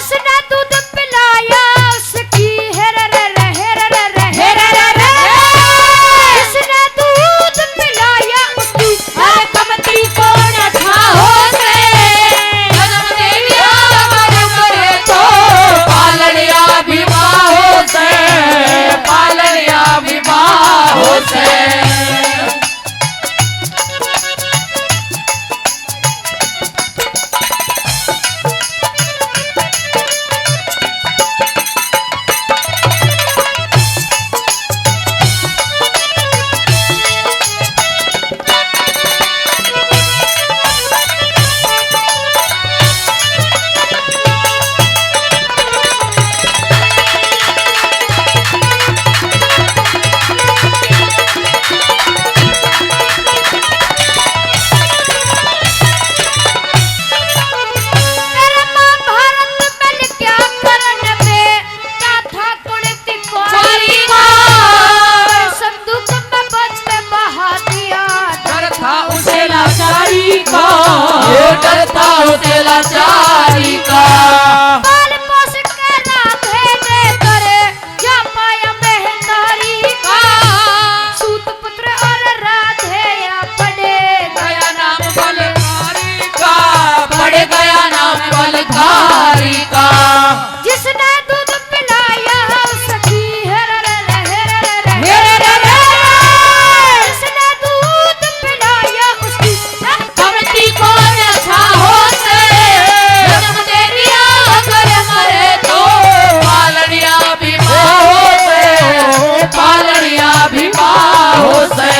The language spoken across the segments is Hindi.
जिसने दूध पिलाया उसकी हेर रे हेर रे हेर रे, जिसने दूध पिलाया उसकी हर कमती को न छाओ से। जन्म देविया मरे मरे तो पालनिया विवाहों से, पालनिया विवाहों से। डरता उसे लाचारी का, पाल पोस के राधे ने करे जा पाया महतारी का। सूत पुत्र और राधे या पड़े गया नाम बलधारी का, पड़ गया नाम बलधारी का। जिसने दूध पिलाया उसकी हेर रे हेर रे हेर रे, जिसने दूध पिलाया उसकी कमती को न छाओ से। जन्म देविया मरे मरे तो पालनिया विवाहों से, पालनिया विवाहों से।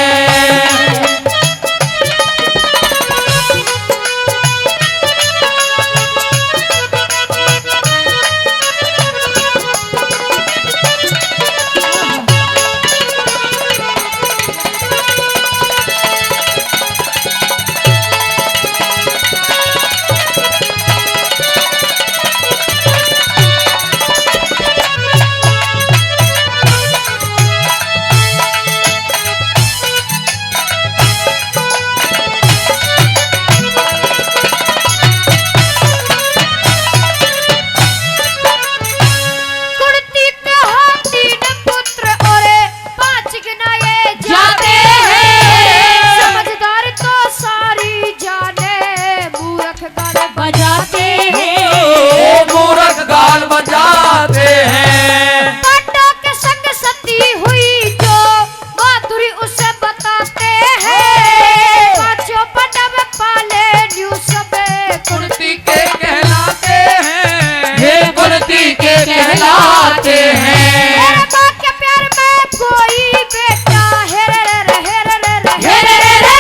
कहलाते हैं। माँ के प्यार में कोई बेटा हेर रे हेर रे हेर रे,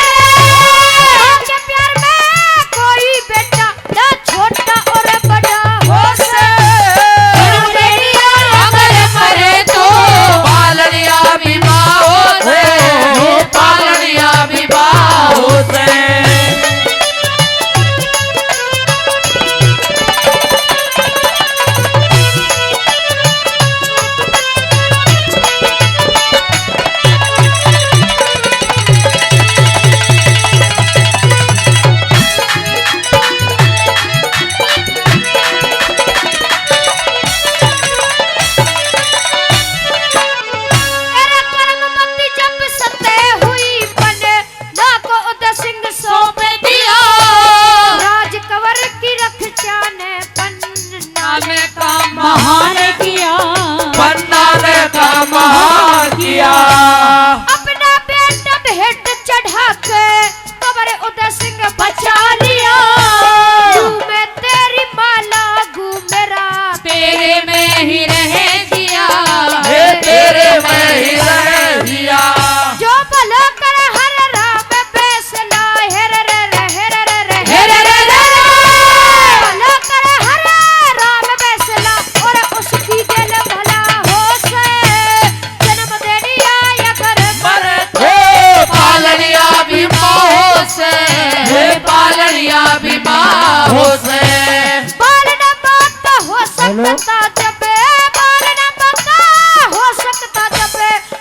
माँ के प्यार में कोई बेटा ना छोटा और बड़ा हो से। जन्म देविया मरे मरे तो पालनिया विवाहों से, पालनिया विवाहों से। महान किया पन्ना ने का महान किया। अपना बेटा भेंट चढ़ा के कबर उदय सिंह बचा लिया। मैं तेरी माला घूमेरा तेरे में ही रह दिया, तेरे में ही रह दिया। जो भला कर हर राम फैसला हेर रे हेर रे हेर रे, भला कर हर राम फैसला और उसकी दिल भला हो से। जन्म दे दिया या कर मरे तो पालनिया विवाहों से, पालनिया विवाहों से। पालना बात हो सकता जब, पालना बात हो सकता जब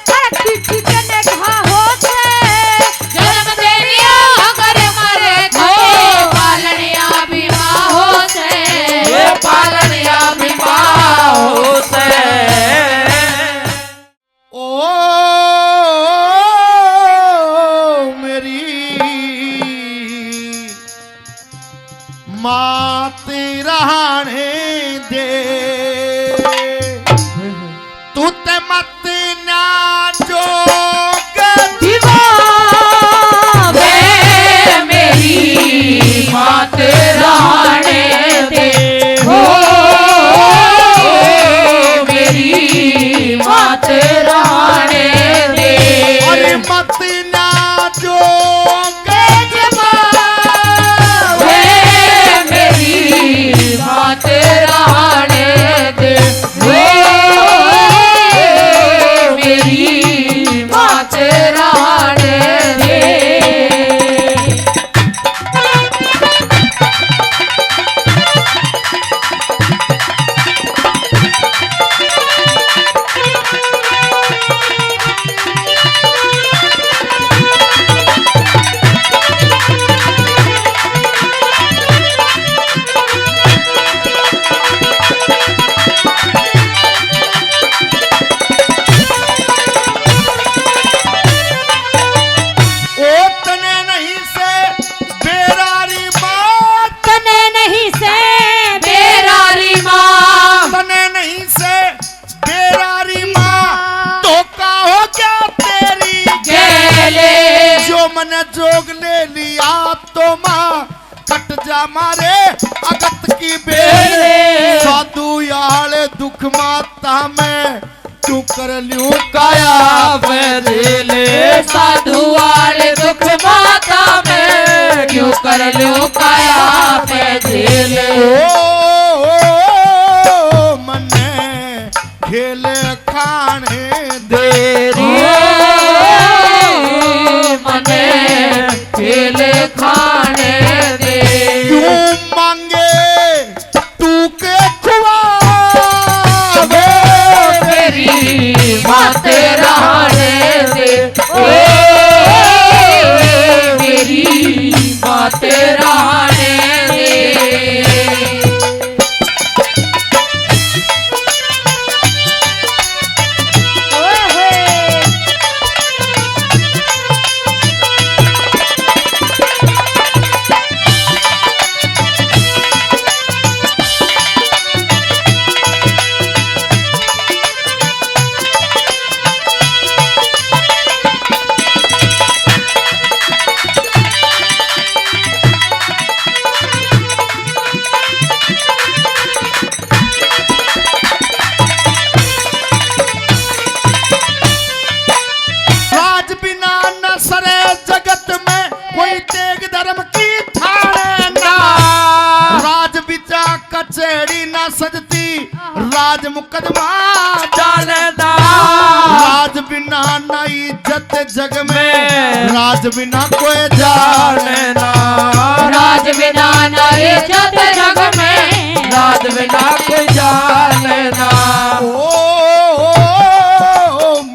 हर चिट्ठी के देखा हो से। जन्म देविया अगर मरे तो पालनिया विवाहों से, पालनिया राजा मारे अगत की बेले साधु याले दुख माता में क्यों कर लूं काया बदले साधु वाले दुख माता में क्यों कर लूं काया बदले मने खेले खाने दे मने खेले खाने दे क्यों मांगे तू के खुआ मेरी माते रहने दे मेरी माते रहने दे सजती राज मुकदमा जानेदा राज बिना न इज्जत जग में राज बिना कोई जाने ना राज बिना न इज्जत जग में राज बिना कोई जाने ना ओ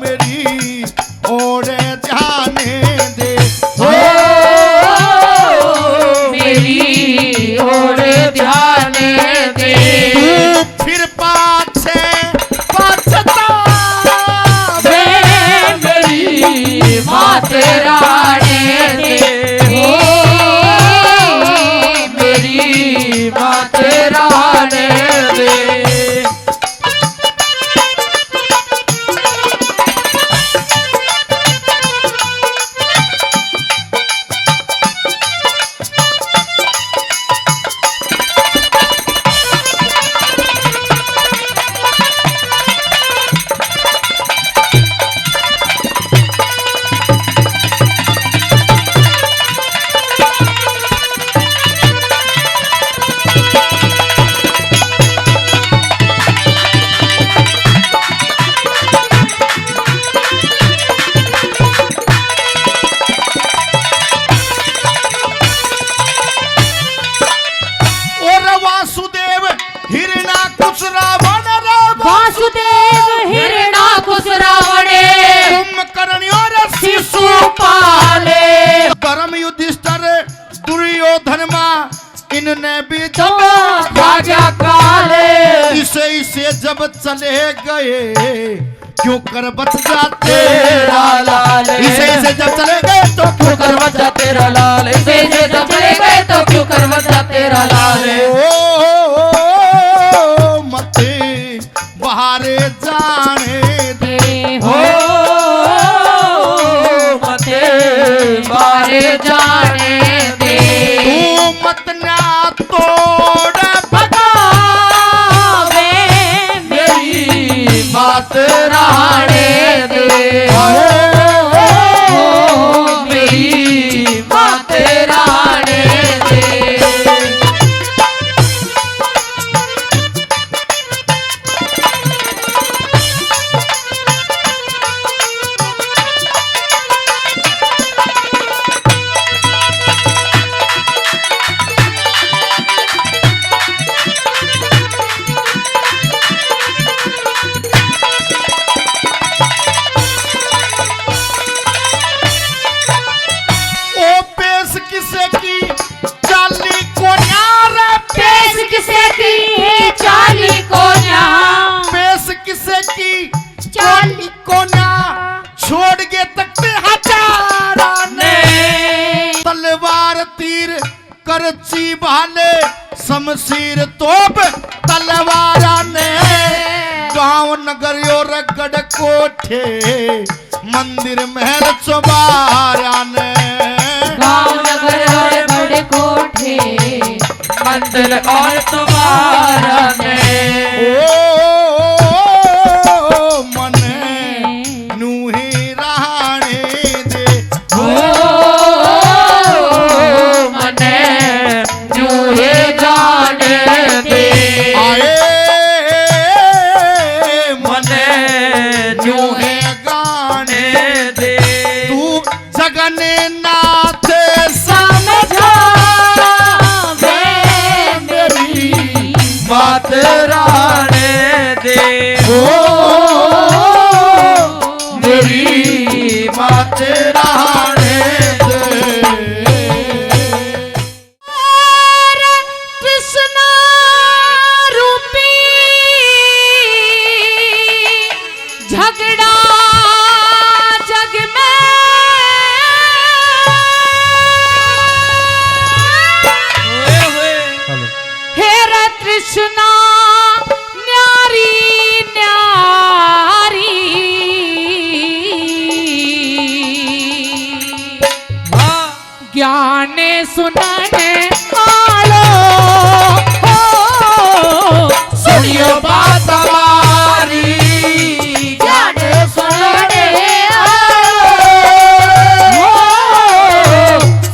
मेरी ओरे जाने दे मेरी ओरे ध्याने दे फिर पाछे पछता मेरी माते राणे दे मेरी माते राणे दे इनने भी जब भाग्या काले इसे जब चले गए क्यों कर बच जाते लाल इसे जब चले गए तो क्यों कर बच जाते तेरा लाल इसे जब चले गए तो क्यों कर बच जाते तेरा लाल मते बहारे जाने दे मते बारे जाने दे तू मत ना तोड़ भगावे मेरी बात राणे दे मेरी बात राणे दे छोड़ के तकते हजारा ने तलवार तीर करची भाले शमशीर तोप तलवारा ने गांव नगर और गढ़ कोठे मंदिर महल चौबारा ने गांव नगर और गढ़ कोठे मंदिर और तुम्हारा ने ओ मने नूही रहने दे मने जूहे जाने दे आए मने जूहे गाने दे तू जगन्नाथ समझा मेरी बात राने दे मेरी बात राने दे कृष्णा रूपी झगड़ा जग में हे रे कृष्णा न्यारी न्यारी ज्ञान सुनने आलो सुनियो बात हमारी ज्ञान सुनने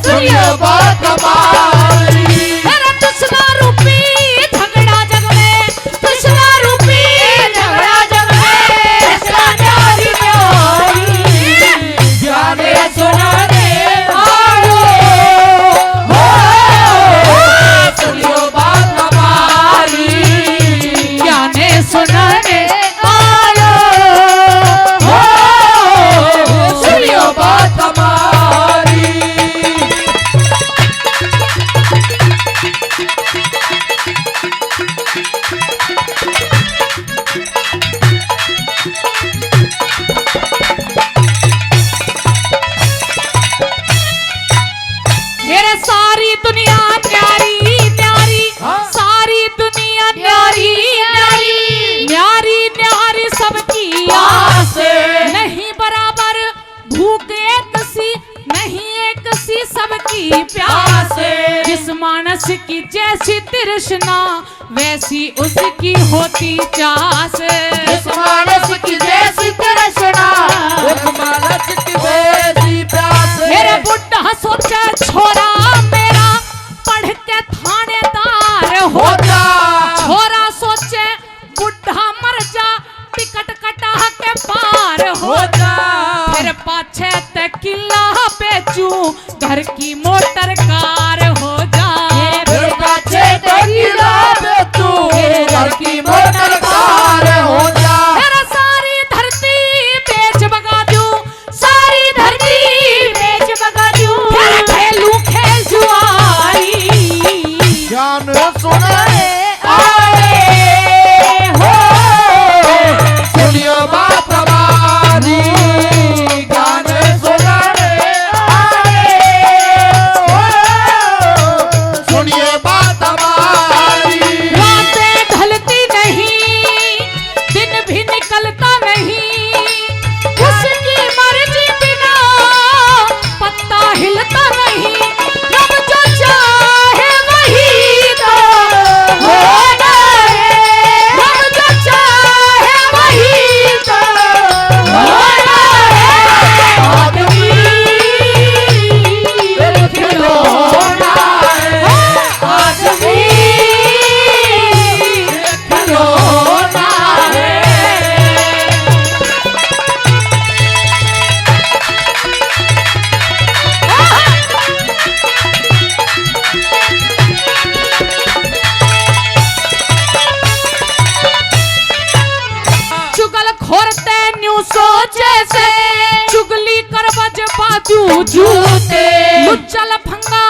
सुनियो बात हमारी मेरा कृष्णा रूपी झगड़ा जग में कृष्णा रूपी झगड़ा जग में कृष्णा न्यारी न्यारी ज्ञान सुनने सुनियो बात हमारी ज्ञान सुनने आलो सुनियो बात हमारी मेरे सारी दुनिया न्यारी न्यारी सारी दुनिया न्यारी न्यारी न्यारी न्यारी सबकी आस नहीं बराबर भूख एक सी नहीं एक सी सबकी प्यास जिस मानस की जैसी तृष्णा वैसी उसकी होती चास इस मानस की जैसी तृष्णा उस मानस की वैसी प्यास मेरे बुढ़ा सोचा छोरा मेरा पढ़ के थानेदार हो जा छोरा सोचे बुढ़ा मर जा टिकट कटा के पार हो जा फिर पाछे ते किला बेचू घर की मोटर कार हो जा फिर पाछे तेरा बेचू घर की मोटर कार हो जा मेरा सारी धरती बेच बगा दूं सारी धरती बेच बगा दूं फिर खेलू खेल जुआरी ज्ञान सुने आए हो सुनियो बात हमारी ज्ञान सुनने आए हो सुनिए बात हमारी रातें ढलती नहीं दिन भी निकलता नहीं उसकी मर्जी बिना पत्ता हिलता नहीं रब जो चाहे वही तो होना है रब जो चाहे वही तो होना है आदमी खिलौना है आदमी खिलौना है चुगल खोरते न्यू सोचे से चुगली कर बज बाजू जूते लुच्चल भंगा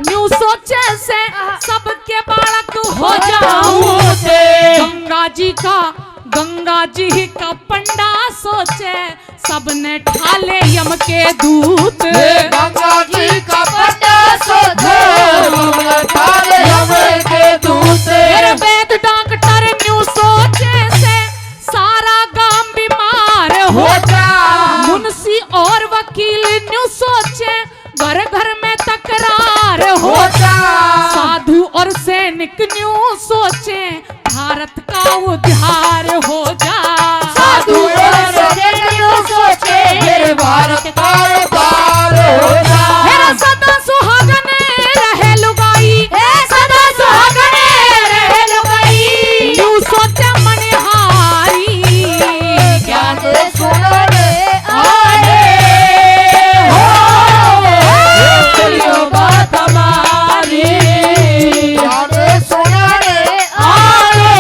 न्यू सोचे से सबके बालक हो जाऊं गंगा जी का पंडा सोचे सबने ठाले यम के दूत गंगा जी का पट्टा सोचे ठाले यम के दूत मेरे वेद डॉक्टर न्यू सोचे से सारा गांव बीमार हो जा मुंशी और वकील न्यू सोचे घर घर में तकरार हो जा साधु और से उद्धार हो जा। साधु सोचे यूं सोचे मेरे भारत का उद्धार हो जा। मेरा सदा सुहागन रहे लुगाई, सदा सुहागन रहे लुगाई। यूं सोचे मनिहारी, ज्ञान सुनाने आए हो सुनियो बात हमारी, ज्ञान सुनाने आए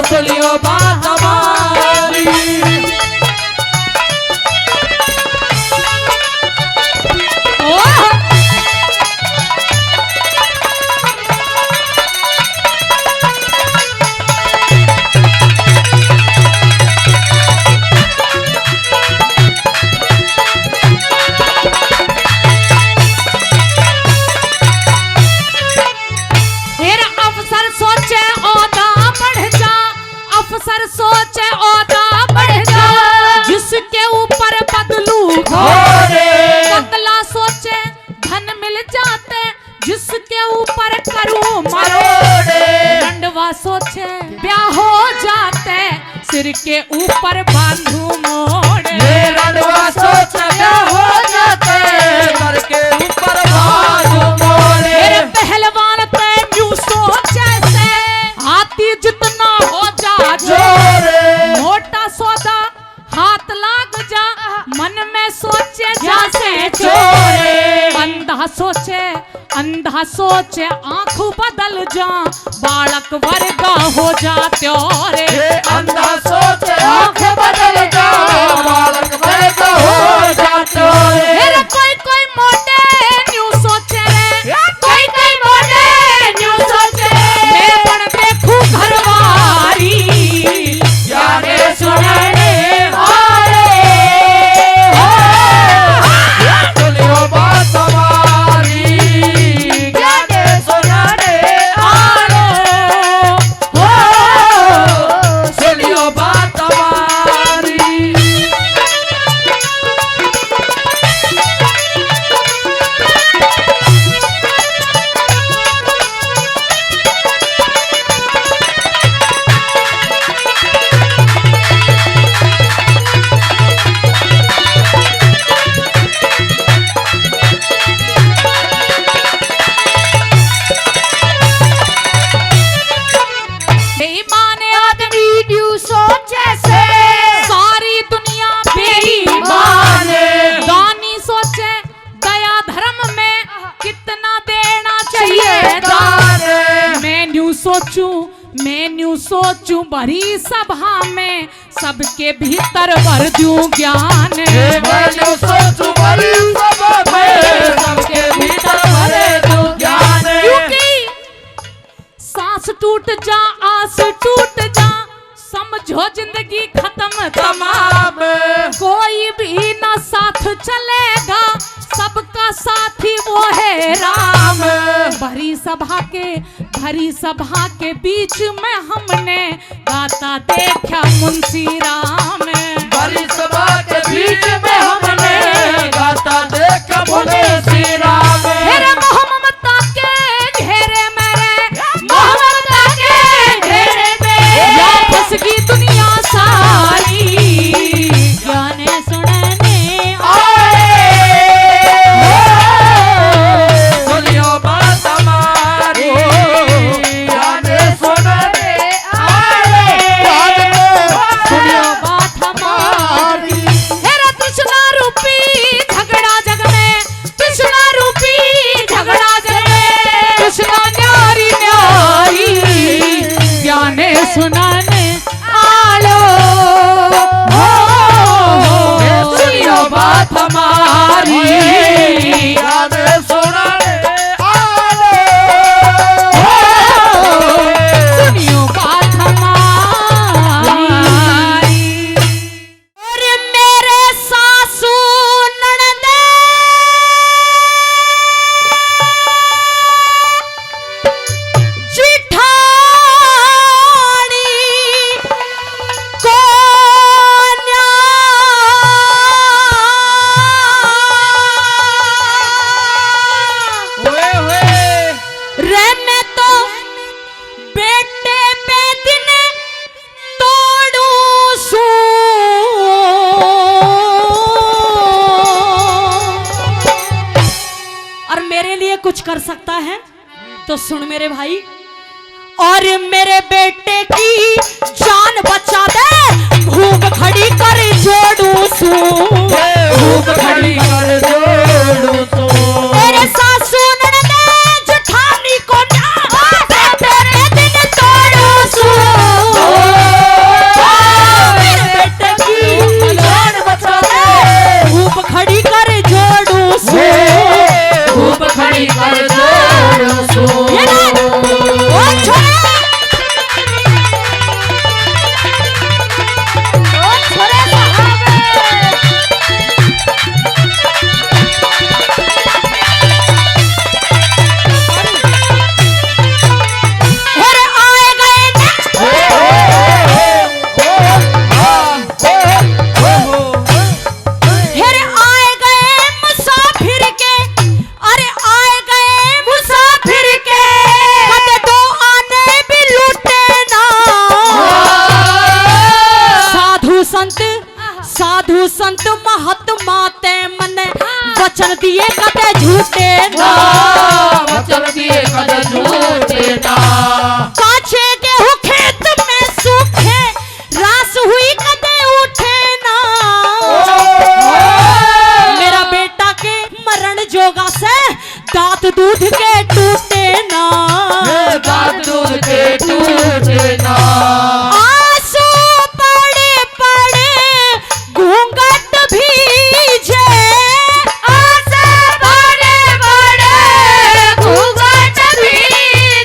सुनियो बात हमारी। फिर अफसर सोचे ओदा बढ़ जा, अफसर सोचे ओदा बढ़ जा, जिसके ऊपर बदलू घोड़े। कतला सोचे धन मिल जाते, जिसके ऊपर करूं मरोड़े। डंडवा सोचे ब्याह हो जाते, सिर के ऊपर बांधू मोड़े। रंडवा सोच क्या हो जाते घर के ऊपर बाजू मोड़े। मेरे पहलवान तय यूं सोचे से, हाथी जितना हो जा जोरे। मोटा सौदा हाथ लाग जा, मन में सोचे जा से चोरे। अंधा सोचे आंख बदल जा, बालक वर्गा हो जा त्योरे। ये अंधा सोच आँख बदल जा बालक वर्गा हो जा चोरे। मेरे कोई मोटे न्यू सोचे रे, कोई मोटे न्यू सोचे। मैं पण देखूं घरवारी, जाने सुनाने आए सुनियो बात हमारी, जाने सुनाने आए सुनियो बात हमारी। बेईमान आदमी यूं सोचे से सारी दुनिया बेईमान। मान दानी सोचे दया धर्म में कितना देना चाहिए दान। मैं न्यू सोचूं भरी सभा में, सबके भीतर भर दूं ज्ञान। मैंने सोचू बड़ी सभा में सबके भीतर भरे तू ज्ञान। क्योंकि सांस टूट जा आस टूट जा, समझो जिंदगी खत्म तमाम। कोई भी ना साथ चलेगा, सबका साथी वो है राम। भरी सभा के बीच में हमने गाता देखा मुंशी राम। बड़ी सभा के बीच में हमने गाता देखा मुंशी राम। मेरे मोहम्मता के घेरे मेरे, मोहम्मता के घेरे में या फंस गई दुनिया सारी, गाने सुनने आए सुनियो बात हमारी, जाने सुनाने आए सुनियो बात हमारी। मेरा तृष्णा रूपी झगड़ा जग में, तृष्णा रूपी झगड़ा जग में, तृष्णा न्यारी न्यारी, ज्ञाने सुनाने आलो। सुनियो बात हमारी, जाने सुनाने आए सुनियो बात हमारी। और मेरे सासू ननदे कुछ कर सकता है तो सुन मेरे भाई। और मेरे बेटे की जान बचा दे, भूख खड़ी कर जोड़ू सू, भूख खड़ी कर जोड़ू तो तेरे सासू ननदे जेठानी को ना तेरे दिन तोड़ू सू। मेरे बेटे की जान बचा दे, भूख खड़ी कर जोड़ू सू, भूख खड़ी कर जोड़ू सो। ये ना, ओ छोरा साधु संत महात्मा ते मने वचन दिए कदे झूठे ना, वचन दिए कदे झूठे ना। काचे गेहूं खेत में सूखे, रास हुई कदे उठे ना। मेरा बेटा के मरण जोगा से दांत दूध के टूटे ना, दांत दूध के टूटे ना। घूंघट भीजे, आसे बड़े बड़े घूंघट भीजे।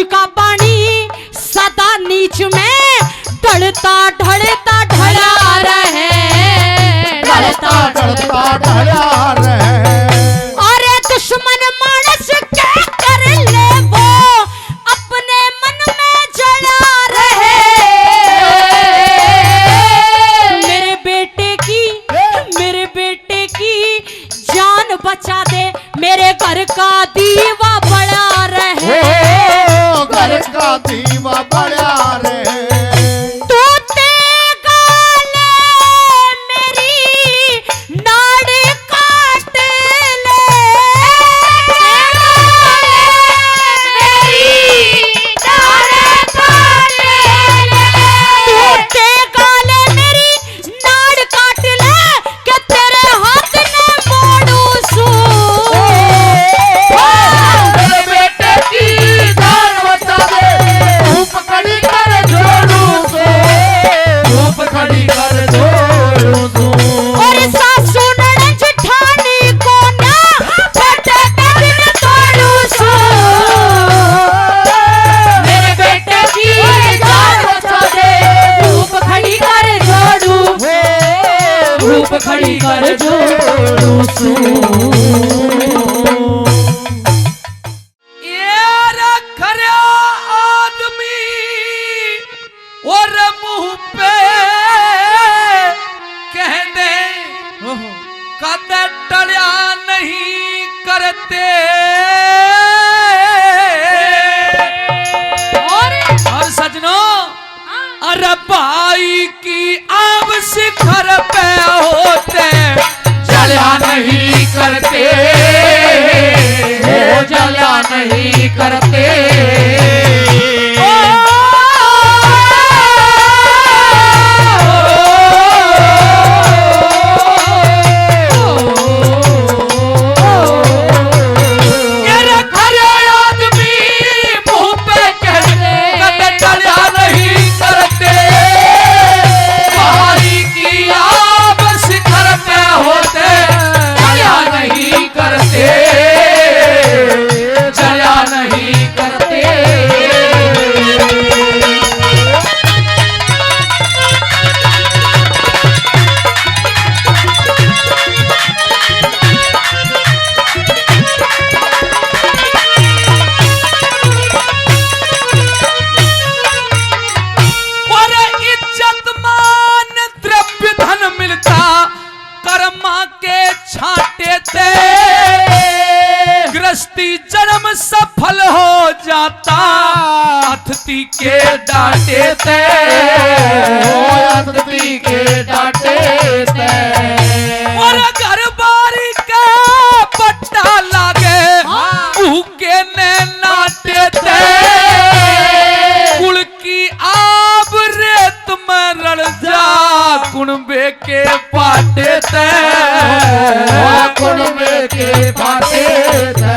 का पानी सदा नीच में ढलता ढलता ढला रहे, ढलता ढलता ढला रहे। अरे दुश्मन मानस क्या कर ले वो अपने मन में जला रहे। मेरे बेटे की जान बचा दे, मेरे घर का दीवा बड़ा रहे, घर का दीवा बड़ा रहे। खड़ी कर जोड़ू सू। ये रखरा आदमी और मुंह पे कह दे कद टलिया नहीं करते। और सजनों अरे भाई की आब शिखर पे होते जला नहीं करते, वो जला नहीं करते। गृहस्थी जन्म सफल हो जाता अतिथि के डांटे थे, अतिथि के डांटे थे। और घर बारी का पट्टा लागे भूखे ने नाटे थे। कुल की आब रेत में रड़ जा कुणबे के पाटे थे, कुणबे के पाटे थे।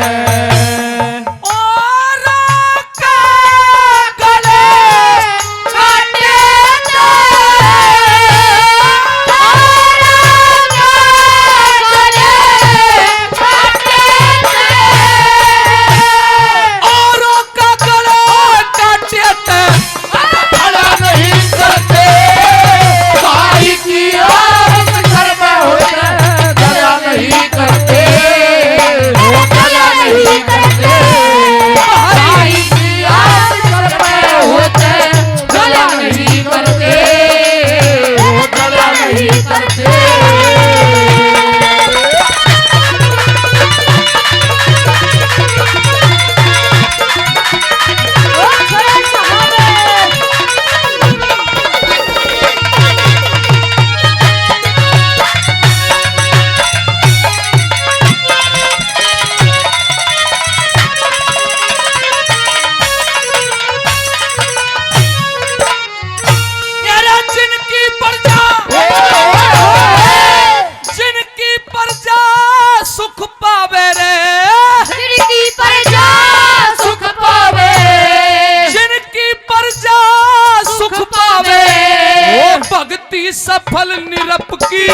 सफल निरपकी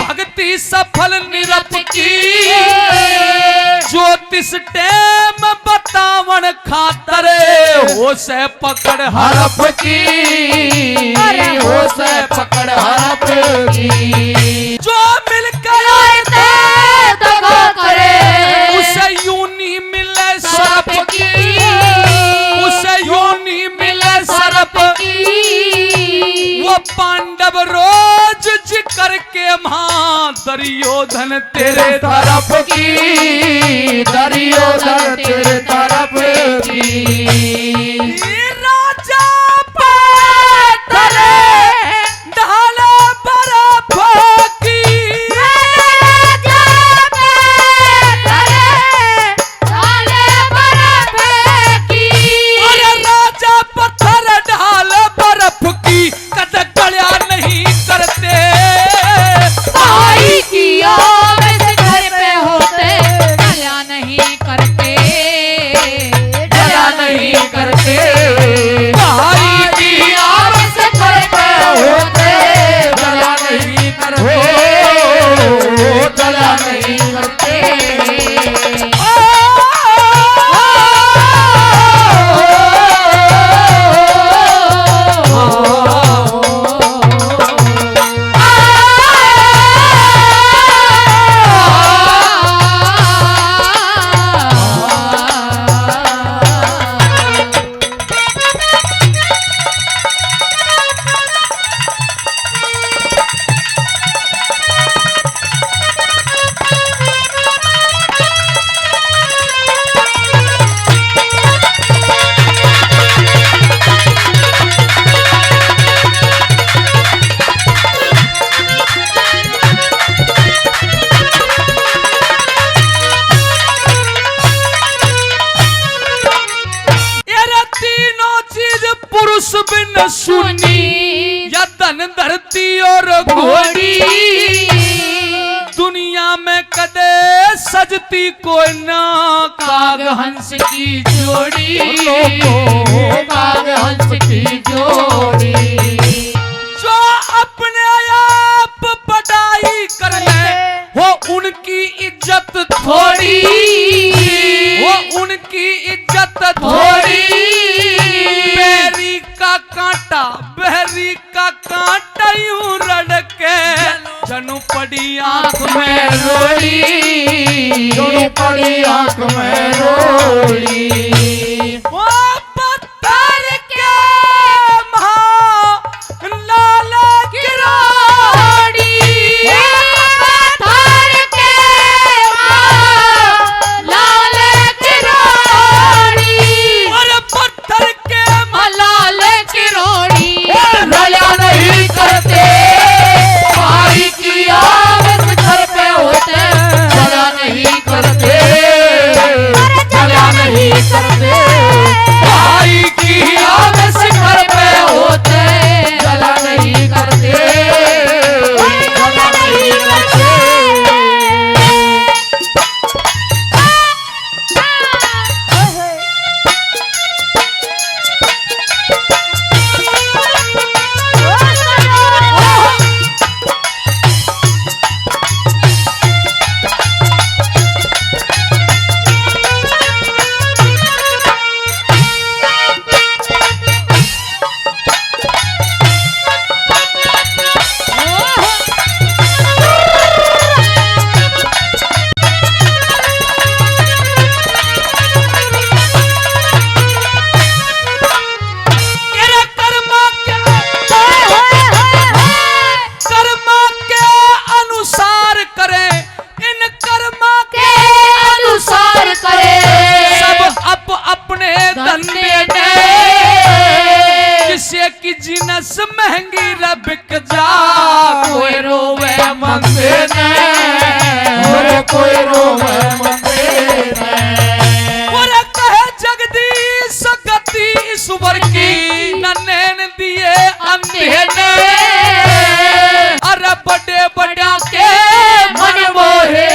भक्ति सफल निरपकी ज्योति किस टेम बतावन खातर हो से पकड़ हड़प की, हो से पकड़ हड़प की। जो मिलकर दगा करे उसे यूं नहीं मिले सरप की, उसे यूं नहीं मिले सरप की। वो पांडव रोज जिक्र के मां दुर्योधन तेरे तरफ की, दुर्योधन तेरे तरफ की। राजा पत्थर ढाला बर्फ की, राजा पत्थर ढाले बर्फ की। अरे राजा पत्थर ढाल बर्फ की, कद गल्या नहीं करते। भाई की आवाज़ घर पे होते गया नहीं करते, गया नहीं करते। भाई की आवाज़ घर पे होते गया नहीं करते, गया नहीं करते। पुरुष बिन सुनी या धन धरती और घोड़ी, दुनिया में कदे सजती कोई ना काग हंस की जोड़ी, काग हंस की जोड़ी। जो अपने आप बड़ाई कर ले वो उनकी इज्जत थोड़ी, वो उनकी इज्जत थोड़ी। बहरी का कांटा, बहरी का कांटा यूं रड़के जनु पड़ी आंख में रोड़ी, जनु पड़ी आंख में रोड़ी। वो पत्थर के मां लाल गिरोड़ी, पत्थर के मां लाल गिरोड़ी, और पत्थर के लाल गिरोड़ी। रया नहीं करते। भाई की आवाज़ घर पे होते रया नहीं करते, रया नहीं करते। भाई की आवाज़ घर पे होते रया नहीं करते, रया नहीं करते। जिनस महंगी रे बिक जा, कोई रोवे मंदे ने, कोई रोवे मंदे ने। और कहे जगदीश गति ईश्वर की न नैन दिए अंधे ने। अरे बड़े बड़ा के मन मोहे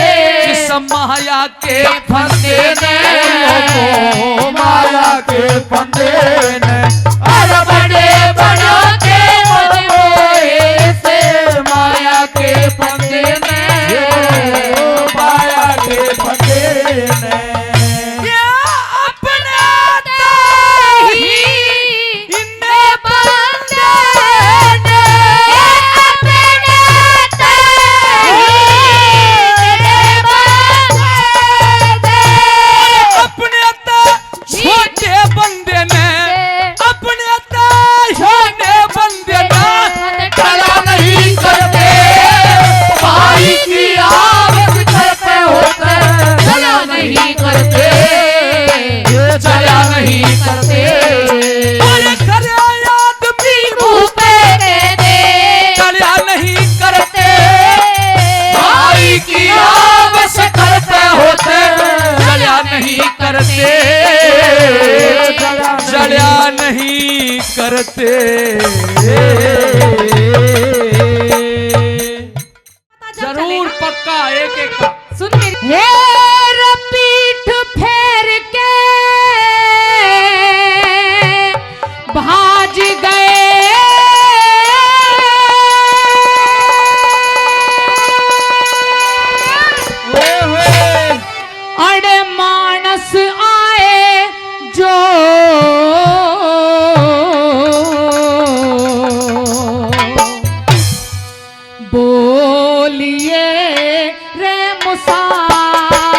जिस माया के फंदे ने, माया के फंदे ने। अरे बड़े बड़ा के मन मोहे से माया के फंदे ने, माया के फंदे ने। जड़ा नहीं करते। जरूर पक्का एक एक का सुन मेरी हेर पीठ फेर के भाज गए अड़े मानस आए जो बोलिए रे मुसाफिर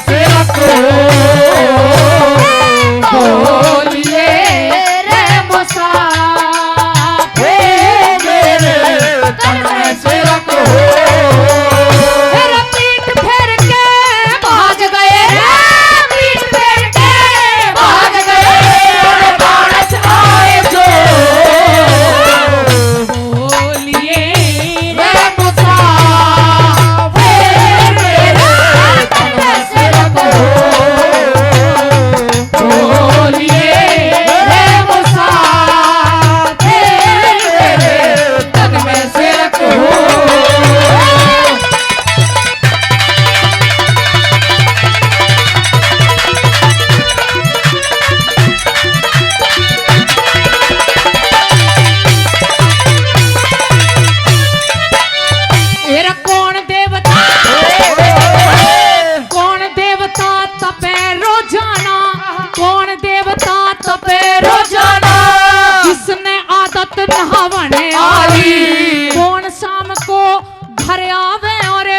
से रखो बोलिए रे मुसाफिर मेरे तन में से रखो। मेरा पीठ फेर के भाग गए पीठ फेर के भाग गए मानस आए जो बोलिए रे मुसाफिर मेरे तन में से रखो। बोलिए रे मुसाफिर मेरे तन में से रखो। मेरा कौन देवता तपे रोजाना कौन देवता तपे रोजाना किसने आदत नहावने आली कौन शाम को घर आवे और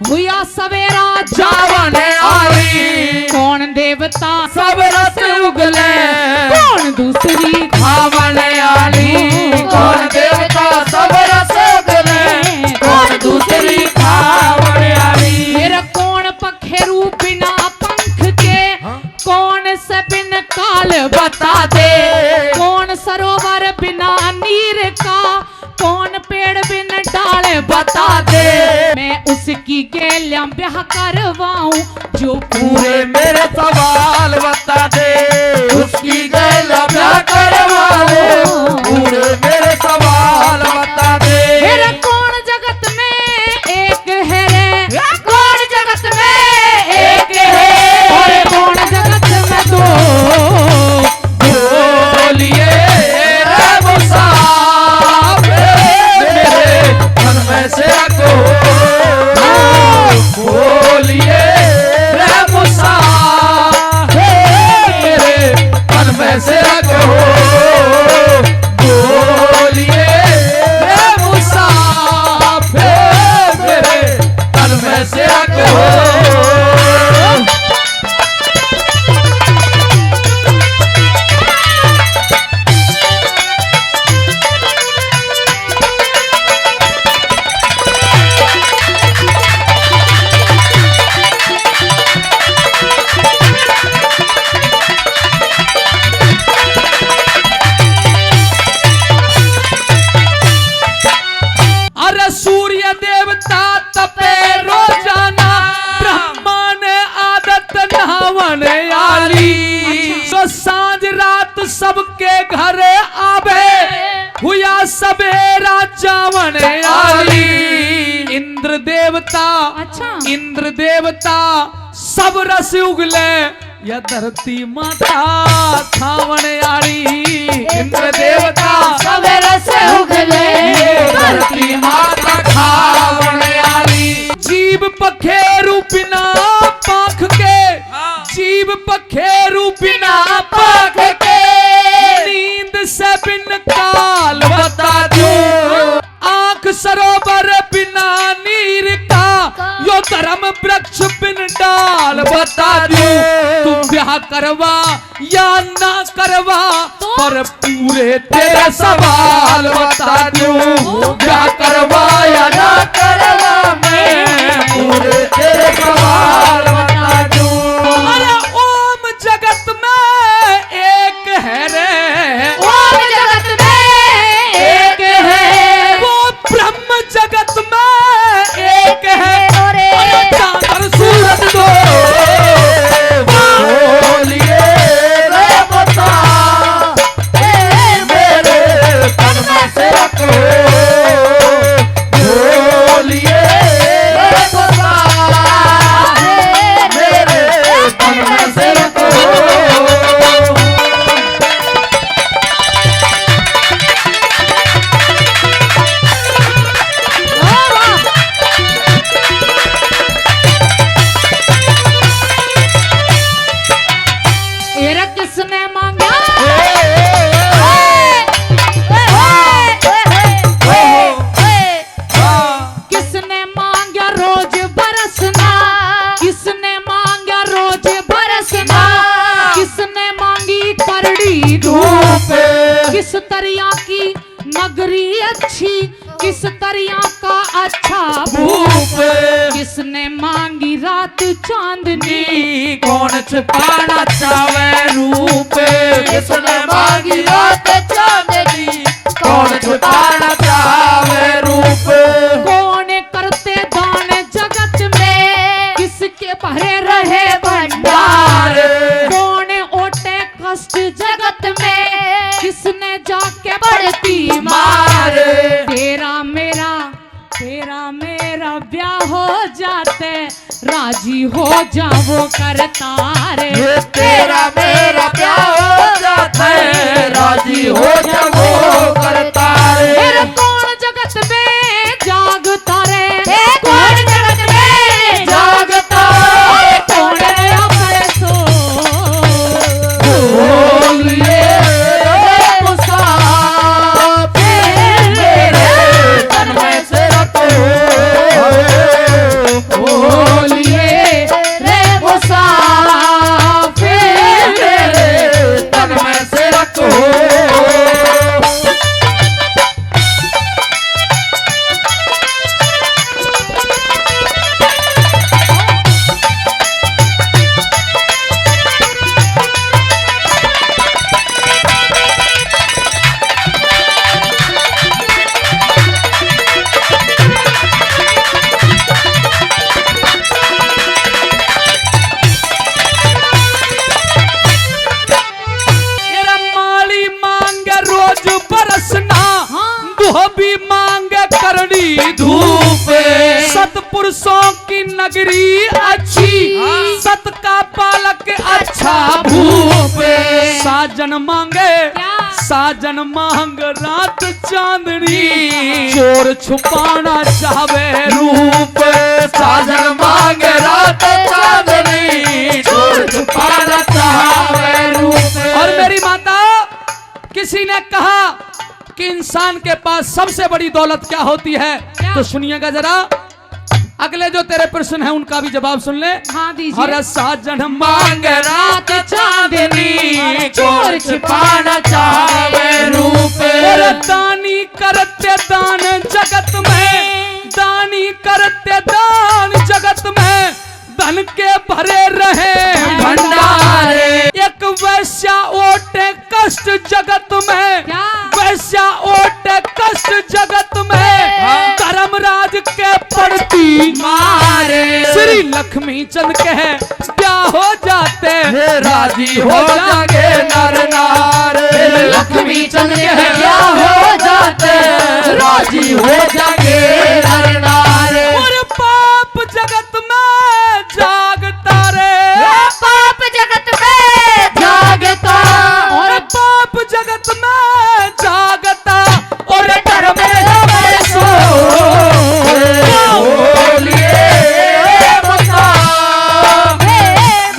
हुआ सवेरा जावन आली कौन देवता सब रस उगले कौन दूसरी खावन आली कौन देवता सब रस उगले कौन दूसरी खावन आली। मेरा कौन पखेरू बिना पंख के कौन से बिन काल बता दे कौन सरोवर बिना नीर का कौन पेड़ बिन डाल बता दे मैं उसकी गेलियां ब्याह करवाऊं जो पूरे मेरे सवाल बता दे उसकी गैल ब्याह करवाओ पूरे मेरे सवाल बता दे। मेरा कौन जगत में एक है रे कौन जगत में एक है और कौन जगत में दो बोलिए रे मुसाफिर मेरे तन में से रखो। बोलिए रे मुसाफिर मेरे तन में से रखो। बोलिए रे मुसाफिर मेरे तन में से रखो। अरे सूर्य देवता तपे रोजाना ब्रह्मा ने आदत नहावन आली सो सांझ रात सबके घरे आवे हुआ सवेरा जावन आली। इंद्र देवता अच्छा इंद्र देवता सब रस उगले या धरती माता खावन आली। इंद्र देवता सब रस उगले धरती माता खावन आली। जीव पखेरु बिना पाख के जीव पखेरु बिना पाख के नींद से बिन काल बता दो आंख सरोवर बिना नीर का यो धर्म वृक्ष बिन डाल बता दो। तू ब्याह करवा या ना करवा पर पूरे तेरे सवाल बता दो। ब्याह करवा या ना करवा मैं पूरे तेरे सवाल बता दूं। अरे ओम जगत में एक है रे ओम जगत में एक है वो ब्रह्म जगत में एक है। और चांद और सूरज दो धूप किस दरिया की नगरी अच्छी, किस दरिया का अच्छा भूप किसने मांगी रात चांदनी, कौन छुपाना चावे रूप किसने मांगी रात चांदनी, कौन छुपाना चावे रूप कौन करते दान जगत में, किसके भरे रहे भंडार, कौन ओटे कष्ट जगत में, किसने जाके बढ़ती मार, तेरा मेरा ब्याह हो जाते राजी हो जाओ करतारे, तेरा मेरा प्यार हो जाता है राजी हो जाओ करता फिर रे कौन जगत में जागता रे, कौन जगत में जागता कौन अपने सो बोलिए मुसाफिर मेरे तन में से रखो बोलिए रे मुसाफिर मेरे तन में से रखो मेरा माली मांगे रोज बरसना दुहबी मांगे करनी धूप सतपुरुषों की नगरी अच्छी सत का पालक अच्छा भूप साजन मांगे साजन मांग रात चांदनी चोर छुपाना चाहे रूप साजन मांगे रात चांदनी चोर छुपाना चाहे रूप और मेरी माता किसी ने कहा कि इंसान के पास सबसे बड़ी दौलत क्या होती है, तो सुनिएगा जरा अगले जो तेरे प्रश्न है उनका भी जवाब सुन ले। हाँ दीजिए। हर साजन मांग रात चांदनी चोर छिपाना चाहे रूप और दानी करते दान जगत में दानी करते दान जगत में धन के भरे रहे भंडार एक वैश्या ओटे कष्ट जगत में क्या? वैश्या ओटे कष्ट जगत में धर्मराज के पड़ती मारे श्री लक्ष्मी चंद के क्या हो जाते राजी हो जागे नर नार लक्ष्मी चंद के क्या हो जाते राजी हो जागे नर नार और पाप जगत में जागता रे पाप जगत में जागता और पाप जगत में जागता और धर्म में सो बोलिए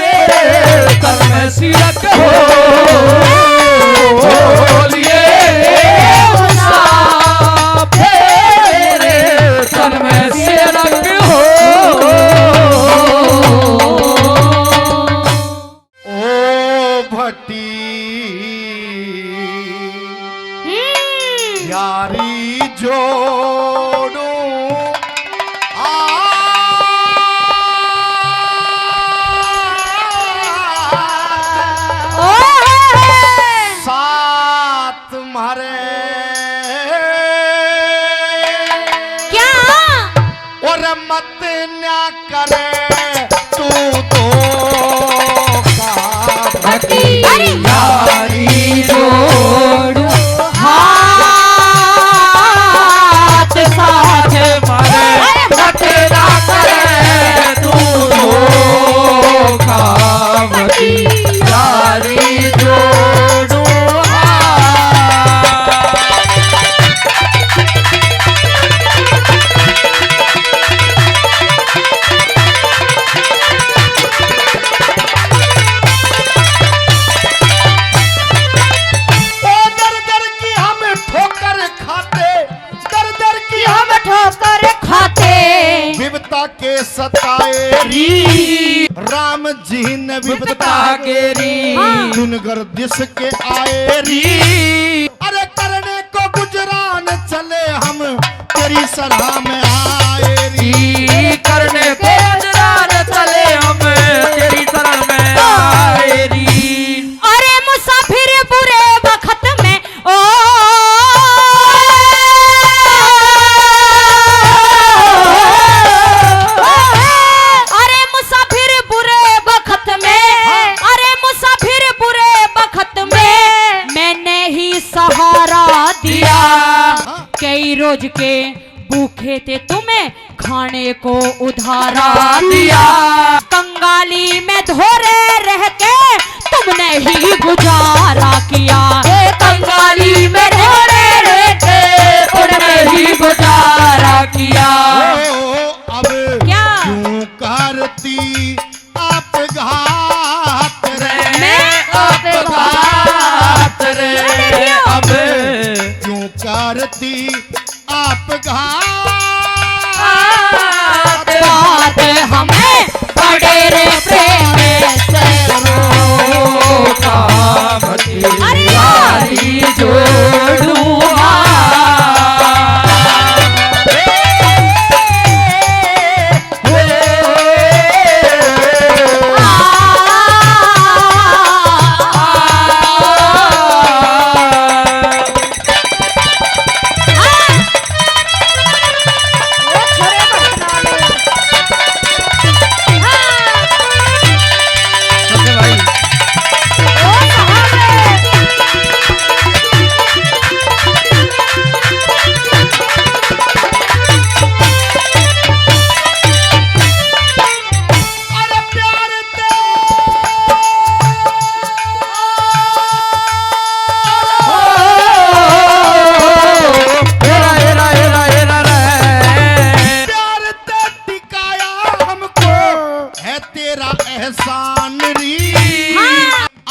मेरे तन में सिरक हो बोलिए मेरे तन में सिरक हो ओ भट्टी यारी जोड़ो साथ मारे क्या और मत ना करे तू तो अरे यारी जोड़ हाथ साथ मारे मत ना करे तू धोखावती यारी जोड़ो हाथ राम जी ने विपता गेरी दिन गर्दिश के आए री अरे करने को गुजरान चले हम तेरी सलाह में आए री करने को गुजरान चले हम तेरी शरण में आए री। अरे मुसाफिर बुरे वक्त में ओ अरे मुसाफिर बुरे वक्त में अरे मुसाफिर बुरे वक्त में मैंने ही सहारा दिया कई रोज के भूखे थे तुम्हें खाने को उधारा दिया कंगाली में धोरे रह के तुमने ही गुजारा किया कंगाली में धोरे रह के तुमने ही गुजारा किया। अब क्या? क्यों करती आप घात रे मैं घात रे अब क्यों करती आप बात हमें बड़े रे प्रेम से अरे यारी जोड़ूंगा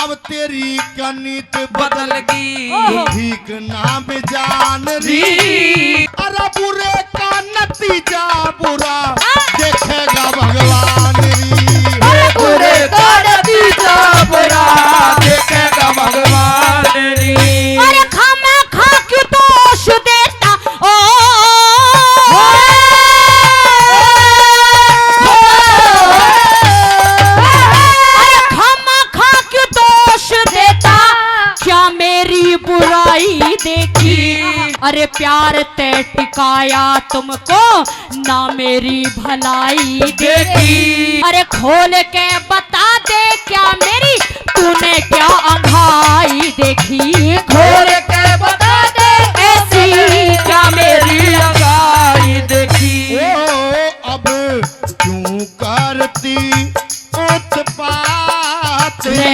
अब तेरी कनित बदल गई ठीक नाम जान री अरे बुरे का नतीजा बुरा देखेगा भगवान री बुरे का नतीजा बुरा देखेगा भगवान री। अरे खामा खा क्यों दोष देता ओ अरे खामा खा क्यों दोष देता क्या मेरी बुराई देखी अरे प्यार ते टिकाया तुमको ना मेरी भलाई देखी अरे खोल के बता दे क्या मेरी तूने क्या अंधाई देखी खोल के बता दे ऐसी क्या मेरी लगाई देखी ओ अब क्यों करती उत्पात रे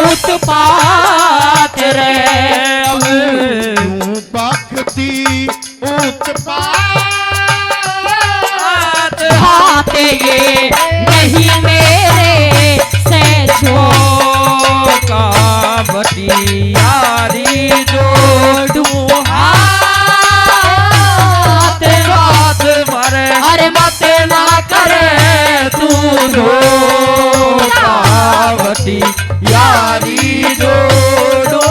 उत्पात रे क्यों बकती उत्पात खाते ये नहीं मेरे से जो का बटियारी जोड़ूं हाथ हाथ मारे अरे मत ना करे तू दो कावती यारी जोड़ो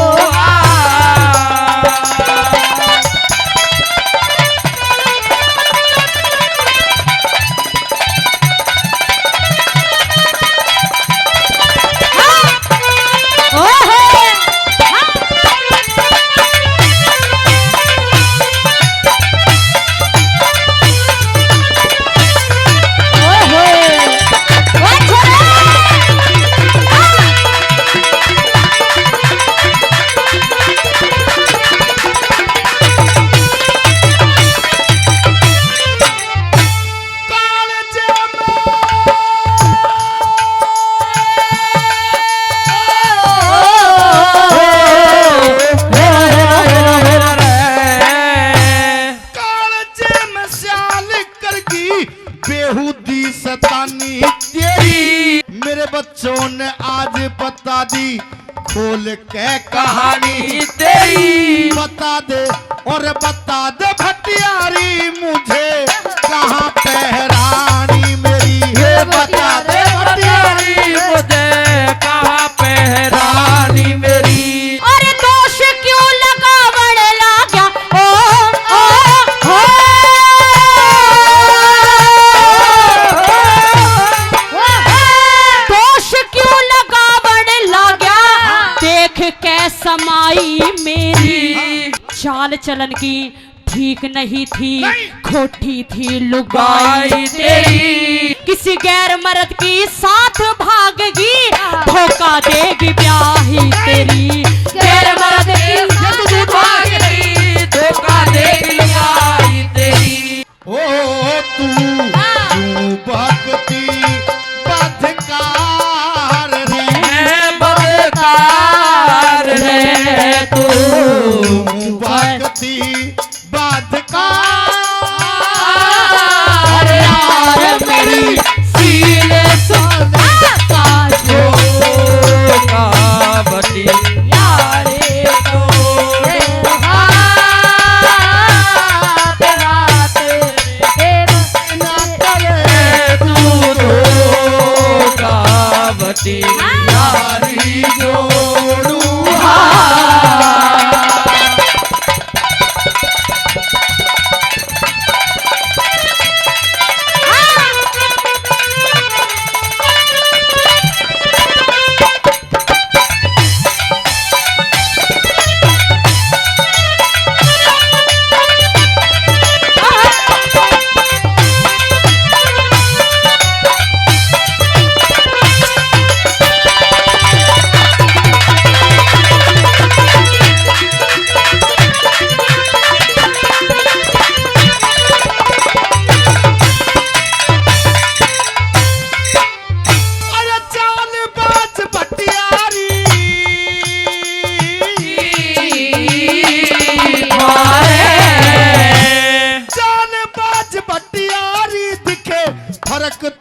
बेहूदी सतानी तेरी मेरे बच्चों ने आज बता दी खोल के कहानी तेरी बता दे और बता दे भटियारी मुझे कहाँ पे है रानी मेरी बता दे तेरी मुझे कहाँ पे है रानी मेरी। अरे दोष क्यों लगावड़ लाग्या ओ ओ हो दोष क्यों लगावड़ लाग्या देख कैसा माई मेरी चाल चलन की ठीक नहीं थी खोटी थी लुगाई तेरी किसी गैर मर्द की साथ भागगी धोखा देगी ब्याही तेरी गैर मर्द की साथ भागगी धोखा देगी लुगाई तेरी। ओ तू भक्ति बदकार रे बदकार रे तू भक्ति बदकार यार मेरी सीने कावटी यारे तो कावटी यारी जोड़ू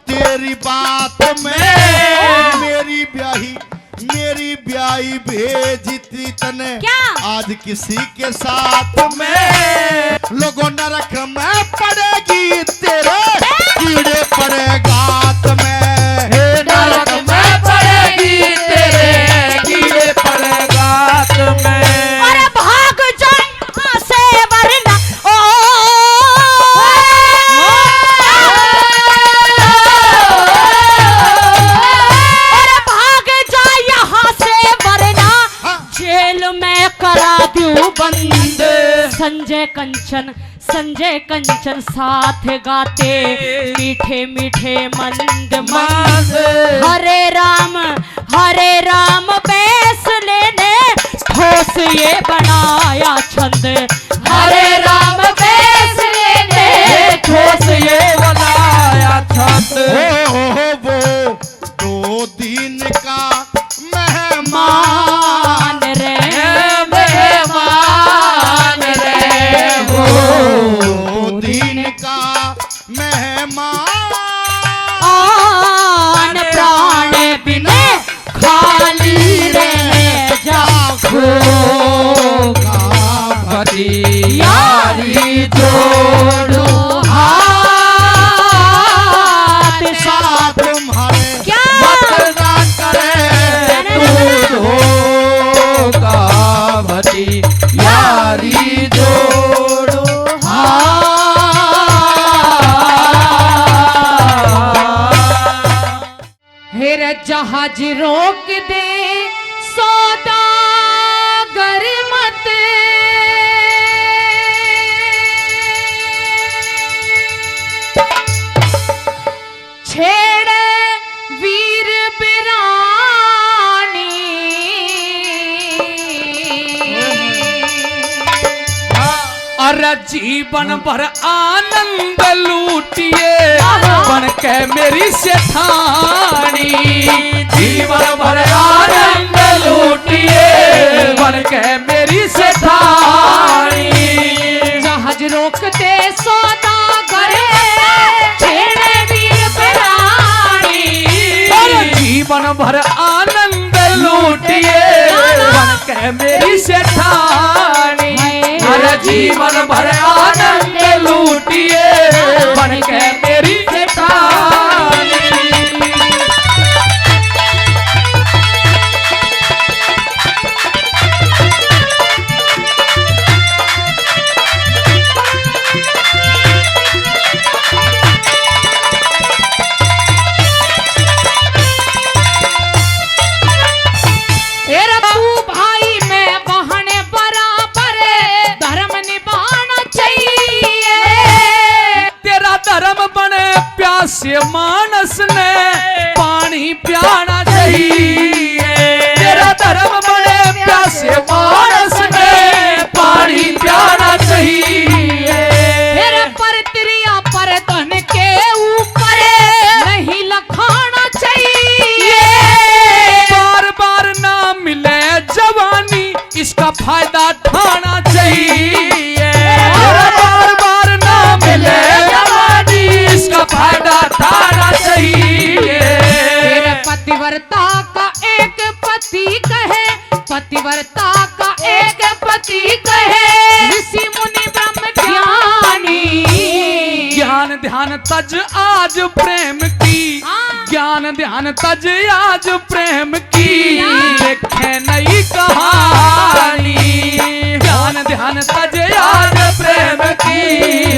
तेरी बात में मेरी ब्याही भेजती तने क्या? आज किसी के साथ में लोगों नरक में पड़ेगी तेरे कीड़े पड़ेगात में नरक में पड़ेगी तेरे कीड़े पड़ेगात में। अरे भाग जाए यहाँ से वरना ओ अरे भाग जाए यहाँ से वरना जेल में करा दूं बंद संजय कंचन साथ गाते मीठे मीठे मंद मंद हरे राम बैस लेने ठोस ये बनाया छंद हरे राम बैस लेने ठोस ये बनाया छंद। वो 2 दिन का मेहमान मान रे मेहमान रे वो 2 दिन का मेहमान आन प्राण बिने खाली रह जाओ कावटी यारी जोड़ो हाथ साथ तुम्हारे क्या मत ना करे तू कावटी यारी जोड़ो हेर जहाज रोक दे सौदागर मत छेड़ वीर बिरानी और जीवन भर आनंद लूटिए बन के मेरी सेठानी। जीवन भर आनंद लूटिए बन के मेरी सेठानी। जहाज रोकते सौदागर छेड़े वीर बिरानी और जीवन भर आनंद लूटिए बन के मेरी सेठानी। हर जीवन भर आनंद लूटिए बन के मेरी सेठानी। इसका फायदा उठाना चाहिए। बार बार ना मिले जवानी, इसका फायदा उठाना चाहिए। तेरे पतिव्रता का एक पति कहे, पतिव्रता का एक पति कहे, ऋषि मुनि ब्रह्म ज्ञानी। ज्ञान ध्यान तज आज प्रेम की, ज्ञान ध्यान तज आज प्रेम की, लिखे नई कहानी। ज्ञान ध्यान तज आज प्रेम की,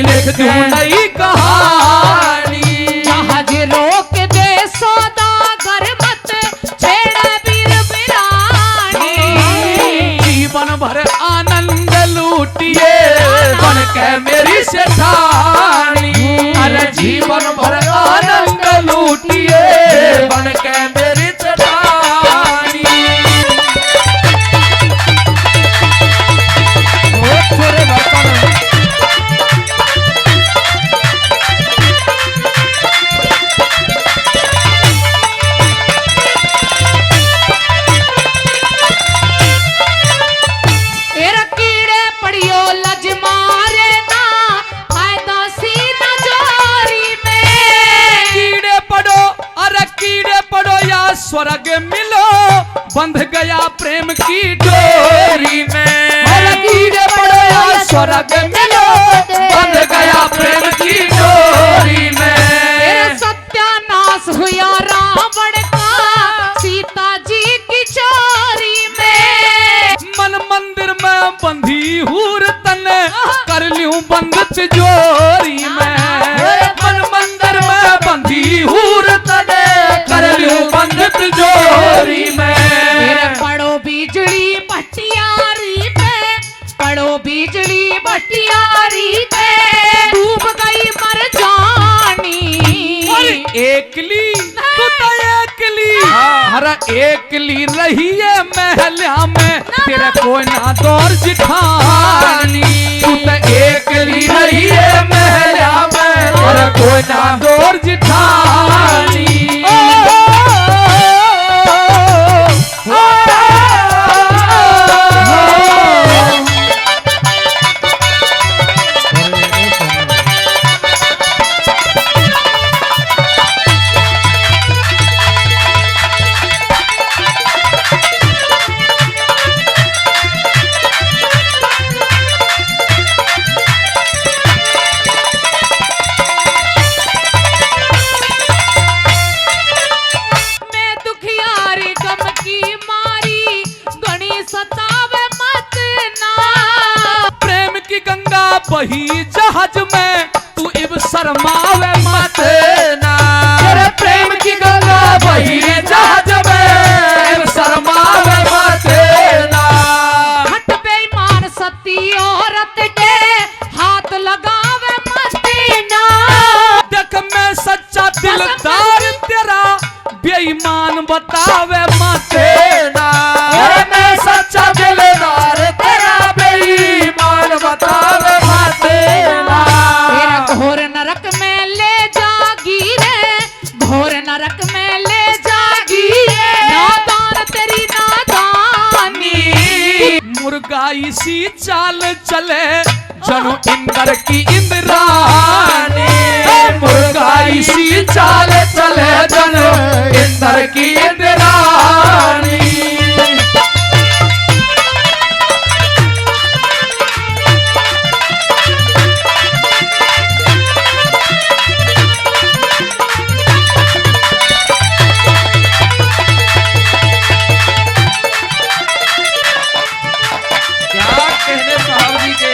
लिख दूं नई कहानी। जहाज रोक दे सौदागर मत छेड़े वीर बिरानी। जीवन भर आनंद लूटिए बन के मेरी सेठानी। अरे जीवन भर आनंद लूटिए बन के मेरी सेठानी। छोरे तेरा कीड़े पड़ियो लज मारे ना, फायदा सी न जोरी में। कीड़े पड़ो, अरे कीड़े पड़ो या स्वर्ग मिलो, बंध गया प्रेम की डोरी में। अरे कीड़े पड़ो या स्वर्ग मिलो, बंध गया प्रेम की डोरी में। तेरा सत्यानाश हुआ रावण का, सीता जी की चोरी में। मन मंदिर में बंधी हूर तने, कर लूं बंद तिजोरी में। मन मंदिर में बंधी हूर तने, कर लूं बंद तिजोरी में। तेरे पड़ो बिजली भटियारी पे, पड़ो बिजली भटियारी पे, डूब गई मर जानी। एकली तू तो एकली, हरा एकली रही है महल्या में, तेरा कोई ना दौर जिठानी। तू तो एकली रही है महल्या में, तेरा कोई ना दौर जिठानी। मैं दुखियारी गम की मारी, गणी सतावे मत ना। प्रेम की गंगा बही जहाज में, तू इब शर्मावे मत ना। तेरे प्रेम की गंगा बही जहाज में, इब शर्मावे मत ना। हट बेईमान सती औरत के, हाथ लगावे मत ना। देख मैं सच्चा दिलदार तेरा, बेईमान बतावे मत ना। अरे मैं सच्चा दिलदार तेरा, बेईमान बतावे मत ना। तेरा घोर नरक में ले जागी रे, घोर नरक में ले जागी रे, नादान तेरी नादानी। मुर्गा इसी चाल चले, जनो इंद्र की इंद्रानी। मुर्गा इसी चाल चले, जनो इंद्र की इंद्रानी। क्या कहने साहब जी के।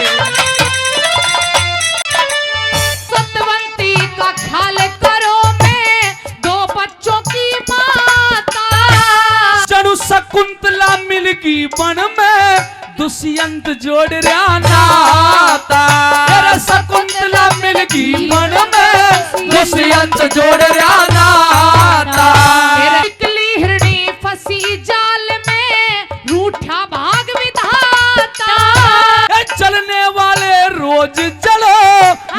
सतवंती का ख्याल करो, मैं दो बच्चों की माता। जनु शकुंतला मिलगी वन में, दुष्यंत जोड़ रहा नाता। अरे शकुंतला मिलगी वन में, दुष्यंत जोड़ रहा नाता। तेरा निकली हिरणी फंसी जाल में, रूठा भाग विधाता। ए चलने वाले रोज चलो,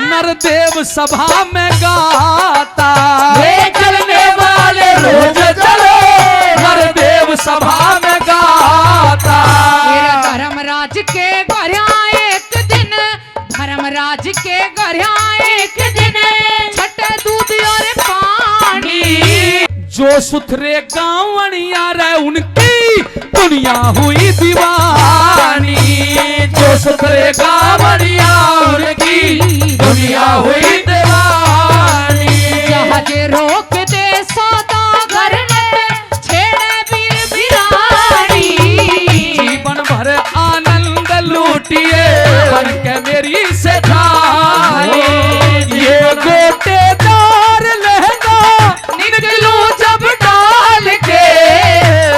नरदेव सभा में गाता। ए चलने वाले रोज चलो, नरदेव सभा में गाता। तेरा धर्म जो सुथरे गावनिया रे उनकी दुनिया हुई दीवानी। जो सुथरे गावनिया उनकी दुनिया हुई दीवानी। जहाज रोक दे सौदागर ने छेड़े वीर वीरानी। जीवन भर आनंद लूटिए बन के मेरी से थाली। ये गोटेदार लहंगा निकलूं जब डाल के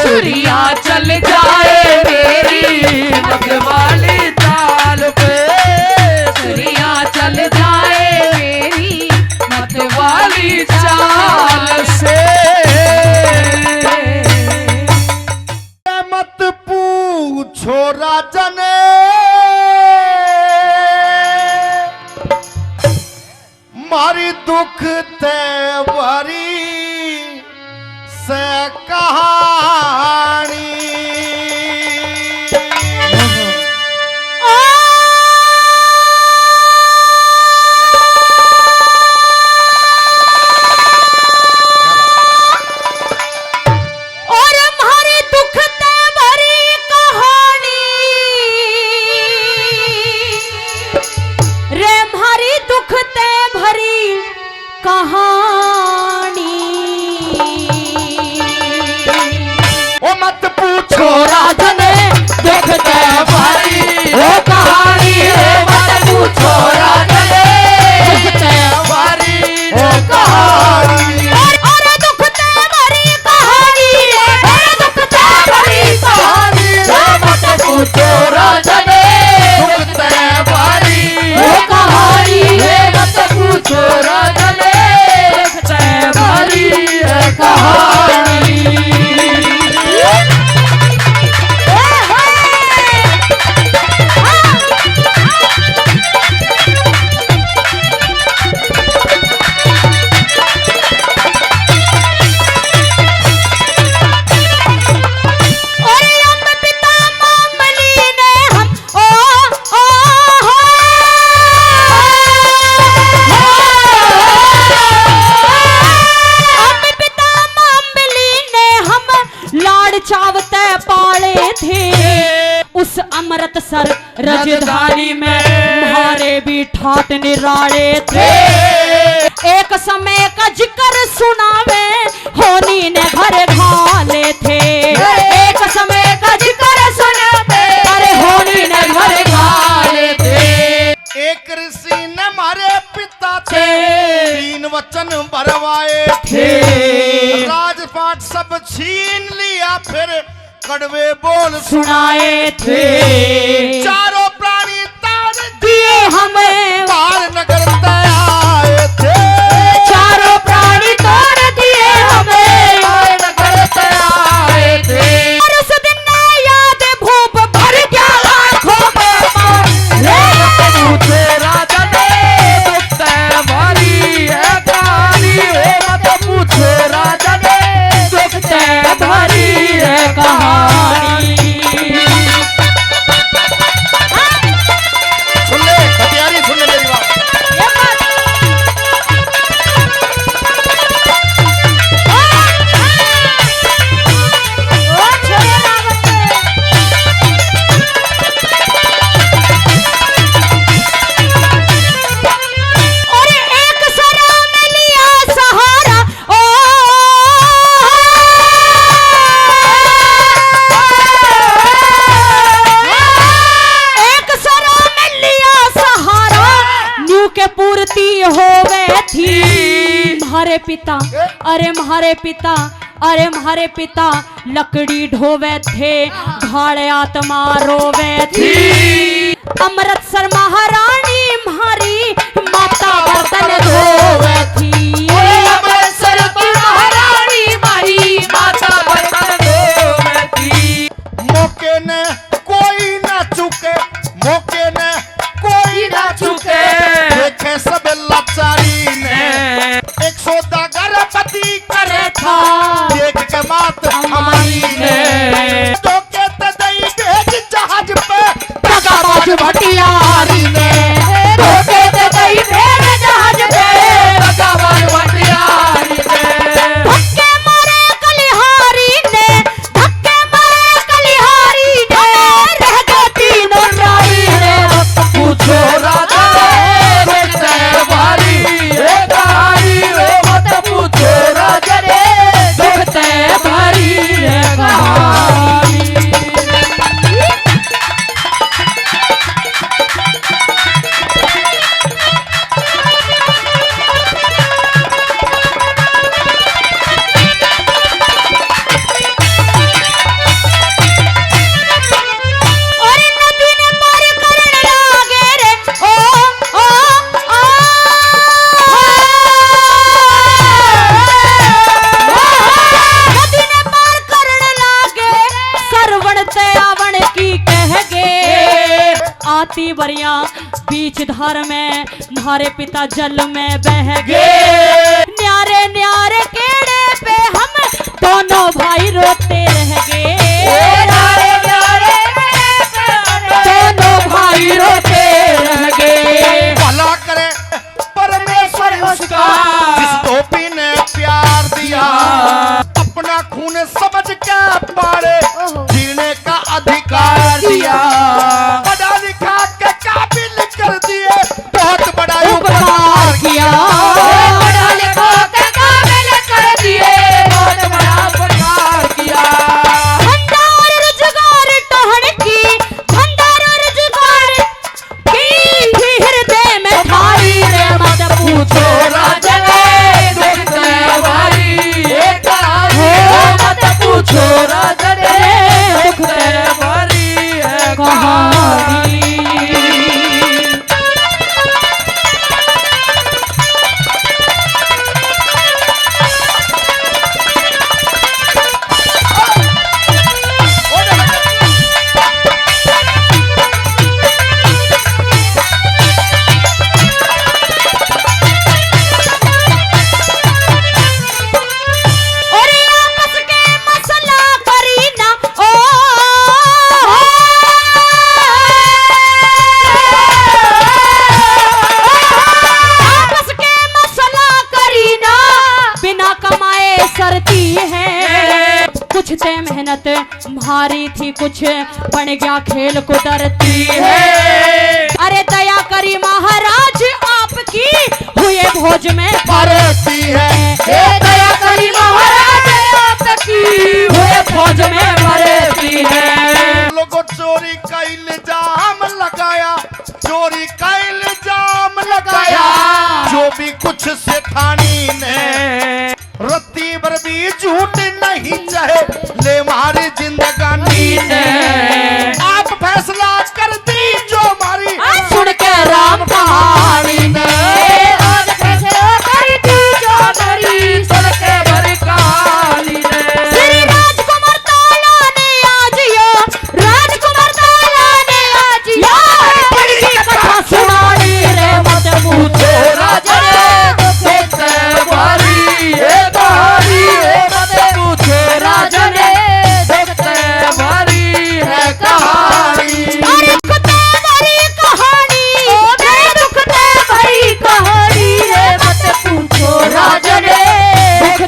चुरिया चल जाए मेरी मतवाली चाल पे। चुरिया चल जाए मेरी मतवाली चाल से। मत पूछो राजन मारी दुख ते भरी से कहानी। और हमारे दुख ते भरी कहानी रे, हमारी दुख ते भरी कहानी। ओ मत पूछो राजन दुख ते भरी वो कहानी रे, मत पूछो राजन दुख ते भरी वो कहानी। और दुख ते भरी कहानी रे, दुख ते भरी कहानी रे, मत पूछो राजन दुख ते भारी वो कहानी रे, मत पूछो राजन दुख ते भरी कहानी। चावते पाले थे उस अमृतसर राजधानी में, हमारे भी ठाट निराले थे। एक समय का जिक्र सुनावे होनी ने घर घाले थे। एक समय का जिक्र सुनावे अरे होनी ने घर घाले थे। एक ऋषि ने मारे पिता थे 3 वचन भरवाए थे। राजपाट सब छीन लिया फिर कड़वे बोल सुनाए थे। चारों प्राणी तार दिए हमें पार नगर तय आए थे। चारों प्राणी तोड़ दिए हमें पार नगर तय आए थे। और उस दिन ने याद भूप भर गया आंखों में पूछे राजा ने दुख ते भरी है कहानी। मत पूछे राजा ने दुख ते भरी है कहानी। सुन ले हथियारी, सुन ले मेरी बात। और एक सरा में लिया सहारा ओ एक सरा में लिया सहारा न्यू के पूर्ति होवे थी। हमारे पिता अरे हमारे पिता अरे हमारे पिता लकड़ी ढोवे थे, घाड़े आत्मा रोवे थी। अमृतसर महारानी हमारी माता बर्तन धोवे थी। अमृतसर की महारानी हमारी माता बर्तन धोवे थी। मौके ने कोई ना चुके, मौके ने कोई ना चुके। देखे सब लाचारी ने 1 सौदागर पति करे था। देख के मात हमारी ने धोखे ते दई भेज जहाज पे दगाबाज भटियारी ने धोखे ते दई भेज जहाज पे दगाबाज भारती बरिया बीच धार में मारे पिता जल में बह गए। न्यारे न्यारे केड़े पे हम दोनों भाई रोते रह गए। दोनों भाई रोते रह गए। भला करे परमेश्वर उसका जिस धोबी ने प्यार दिया, अपना खून समझ के पाड़े जीने का अधिकार दिया, पढ़ा लिखा के काबिल कर दिए, बहुत बड़ा उपकार किया। पढ़ा लिखा के काबिल कर दिए, बहुत बड़ा उपकार किया। भंडार रोजगार टहन की, भंडार रोजगार की हृदय में थारी रे मत पूछो राजन दुख भारी एक मत पूछो राजन दुख भारी है कहानी। और आपस के मसला करी ना ओ आपस के मसला करी ना बिना कमाए सरती है। कुछ ते मेहनत भारी थी, कुछ बन गया खेल कुदरती है। अरे दया करी महाराज आपकी हुए भोज में परती है दया करी महाराज आपकी हुए भोज में परती है। लोगों चोरी का इल्जाम लगाया, चोरी का इल्जाम लगाया, जो भी कुछ सेठानी ने रत्ती भर भी झूठ नहीं चाहे ले हमारी जिंदगानी ने। आप फैसला कर दी जो हमारी सुन के राम कहानी ने आज फैसला कर दी जो हमारी सुन के बड़ी कहानी ने श्री राजकुमार ताला ने आज यो राजकुमार ताला ने आज यो बड़ी कथा सुनाई रे मत पूछो राजन दुख भारी एक कहानी मत पूछो राजन दुख भारी है कहानी। अरे कुत्ते भरी कहानी रे दुखते भरी कहानी रे मत पूछो राजन दुख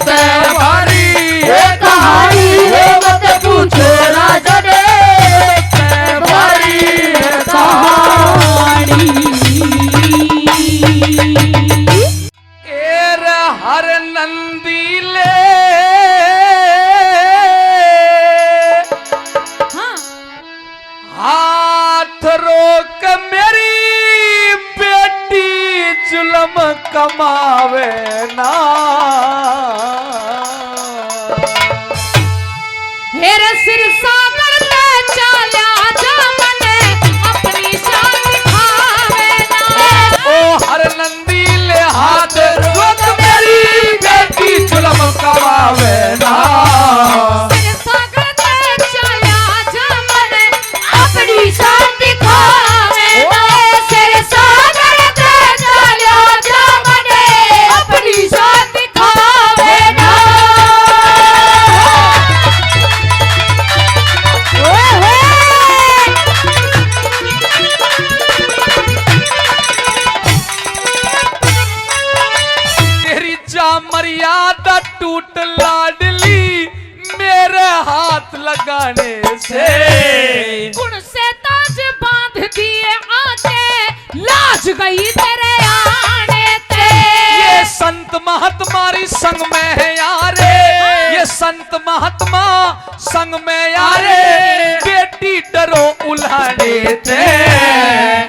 भारी है कहानी मत पूछो राजन दुख भारी है कहानी। एर हर नंदी ले हाँ हाथ रोक मेरी बेटी जुल्म कमावे ना। हेरे सिर सागर ले चाल्या जामने अपनी शान दिखावे ना। ओ हर नंदी ले हाथ रोक मेरी बेटी जुल्म कमावे ना। सिर सागर ले चाल्या जामने अपनी शान दिखावे ना। सिर सागर ले चाल्या जामने अपनी शान दिखावे ना। तेरी जा मर्यादा टूट लाडली मेरे हाथ लगाने से। गुण से ताज बांध दिए आते लाज गई तेरे आने ते। ये संत महात्मारी संग में है यारे, ये संत महात्मा संग में यारे बेटी डरो उल्हाने थे।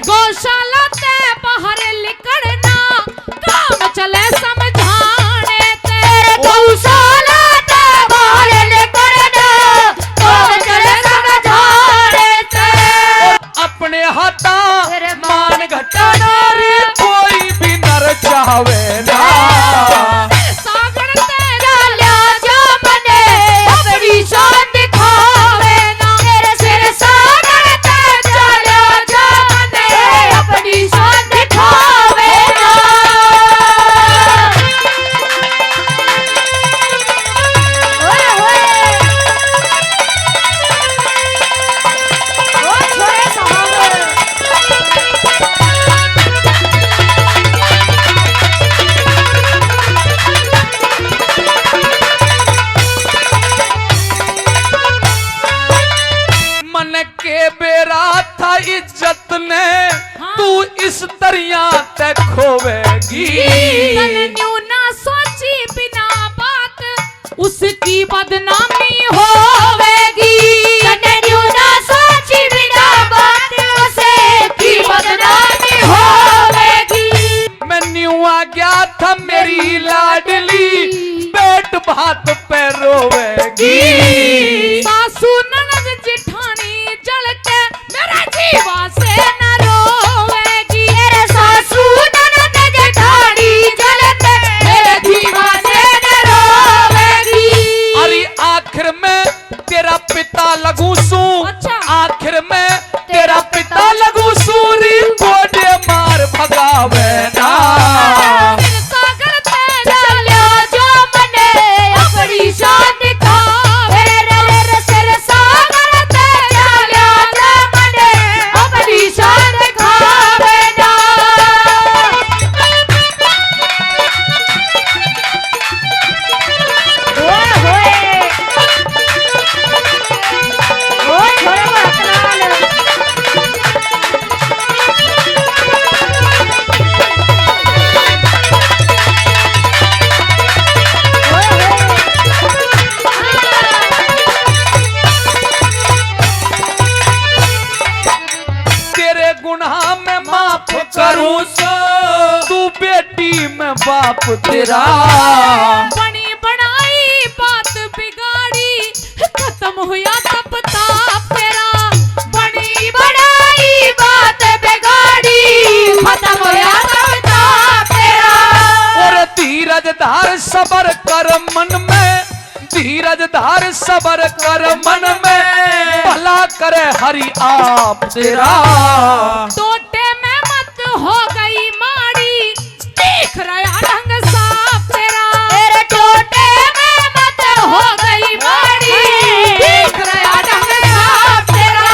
गौशाला ते बाहर निकलना काम चले समझाने ते। गौशाला ते बाहर निकलना काम चले समझाने ते। अपने हाथा मान घटाना रे कोई भी नर चाहे ना। सागर ते डाल्या जामने अपनी शान दिखावे ना। तेरे सिर सागर ते डाल्या जामने किस तरिया ते खोवेगी। तने न्यू ना सोची बिना बात उसकी बदनामी होवेगी। तने न्यू ना सोची बिना बात उसकी बदनामी होवेगी। मैं न्यू आ गया था मेरी लाडली पेट भात पे रोवेगी। सासू ननद जिठानी जल के मेरे जीवा से न रोवेगी। अरे सासू ननद जिठानी जल के मेरे जीवा से न रोवेगी। अरे आखिर में तेरा पिता लगू सू। अच्छा। आखिर में तेरा पिता लगू सूरी कोडे मार भगावे ना। सागर ते चलो जो मने अपनी शान दिखावे। रे सिर सागर ते चलो जो मने अपनी शान दिखावे ना। तेरे गुनाह में माफ करूं सो तू बेटी में बाप तेरा। बनी बनाई बात बिगाड़ी खत्म हुआ तब ताप तेरा। बनी बनाई बात बिगाड़ी खत्म हुआ तब ताप तेरा। और धीरज धार सबर कर मन में। धीरज धार सबर कर मन में भला करे हरि आप तेरा। टोटे में मत हो गई माड़ी देख रहा ढंग साफ तेरा। तेरे टोटे में मत हो गई माड़ी देख रहा ढंग साफ तेरा।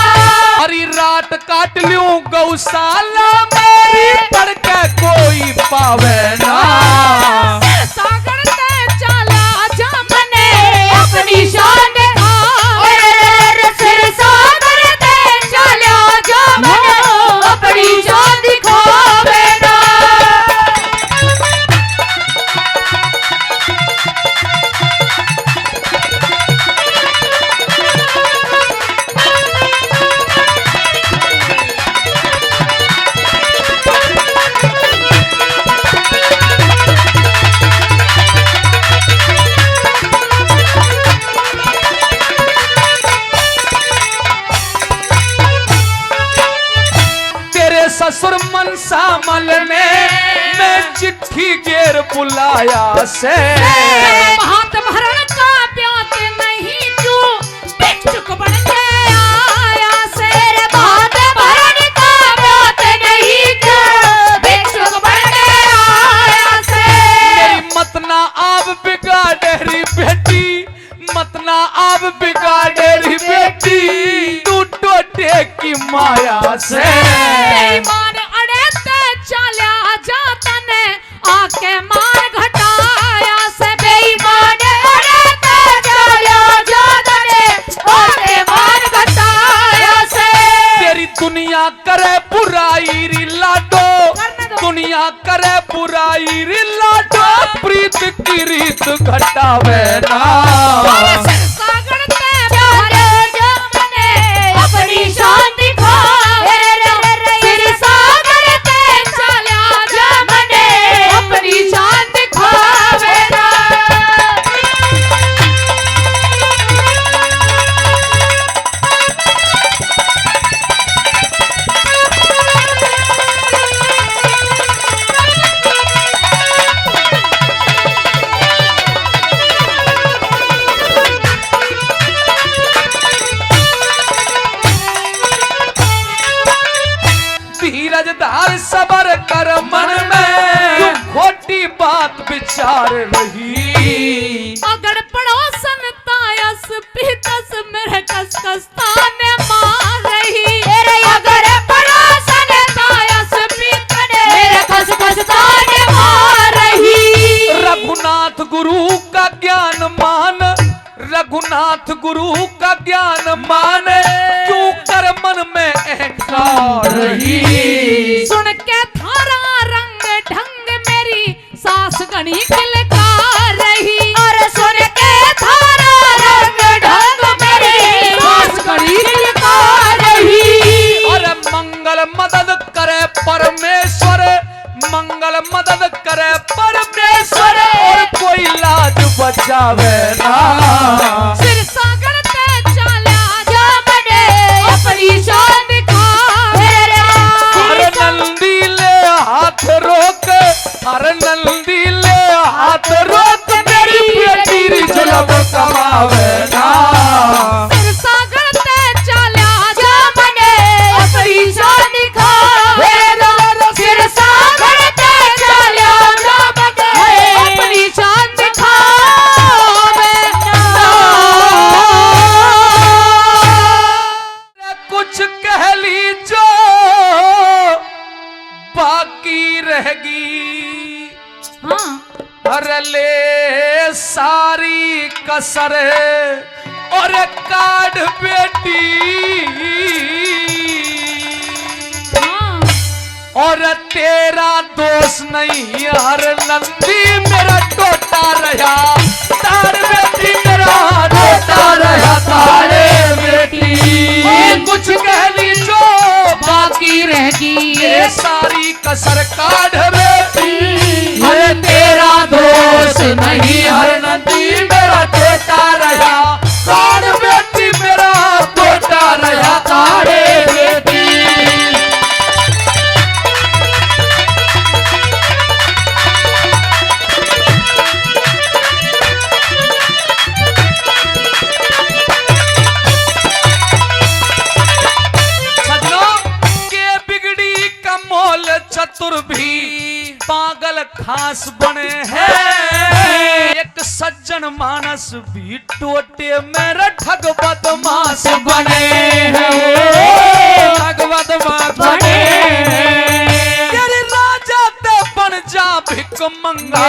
हरी रात काट लूं गौशाला मेरी पढ़ के कोई पावे ना। सागर ते चला जा मने अपनी शान दिखावे। सिर सागर ते चला जा मने अपनी शान दिखावे ना। तेरे ससुर मनसामल ने मैं चिट्ठी गेर बुलाया से। हाथ भरण का प्यात नहीं तू भिक्षुक बन के आया से। हाथ भरण का प्यात नहीं तू भिक्षुक बन के आया से। मेरी मत ना आप बिगाड़ेरी बेटी। मत ना आप बिगाड़ेरी बेटी तू टोटे की माया से। मान अड़े ते चला जाता ने आके मान घटाया से। बेईमान अड़े ते चला जाता ने आके मान घटाया से। तेरी दुनिया करे बुराई री लाडो। दुनिया करे बुराई री लाडो प्रीत की रीत घटावे ना। सागर ते चलो जो मने अपनी शान दिखावे। सिर सागर ते चला जा मने अपनी शान दिखावे ना। धीरज धार सबर कर मन में तू खोटी बात विचार रही। अगर पड़ोसन तायस पीतस मेरे कसकस्ताने मार रही। अगर पड़ोसन तायस पीतस मेरे कसकस्ताने मार रही। रघुनाथ गुरु का ज्ञान मान। रघुनाथ गुरु का ज्ञान माने क्यों कर मन में अहंकार रही। सुन के कणी किलकार रही और सुन के थारा रंग ढंग मेरी सास कणी किलकार रही। और मंगल मदद करे परमेश्वर, मंगल मदद करे परमेश्वर, और कोई लाज बचावे ना। सिर सागर ते चाल्या जा बने अपनी शान दिखावे रे। हर नंदी ले हाथ रोक, हर नंदी ले हाथ रोक, मेरी बेटी जलब कमावे ना। सिर सागर ते चाल्या जा बने अपनी शान दिखावे रे। सिर सागर ते चाल्या जा बने अपनी शान दिखावे कुछ कह ली जो बाकी रहेगी, हाँ भर ले सारी कसर और काढ़ बेटी। हाँ और तेरा दोष नहीं हर नंदी मेरा टोटा रहा, तार बेटी मेरा टोटा रहा, तारे बेटी। कुछ कह ली जो बाकी रहेगी ये सारी कसर काढ़ बेटी। हर तेरा दोष नहीं हर नंदी मेरा टोटा रहा, तार बेटी मेरा टोटा रहा, तारे बेटी। चतुर भी पागल खास बने हैं, एक सज्जन मानस भी टोटे मेरे ठग बदमाश बने हैं, ठग बदमाश बने हैं। तेरे राजा ते बन जा भिक मंगा,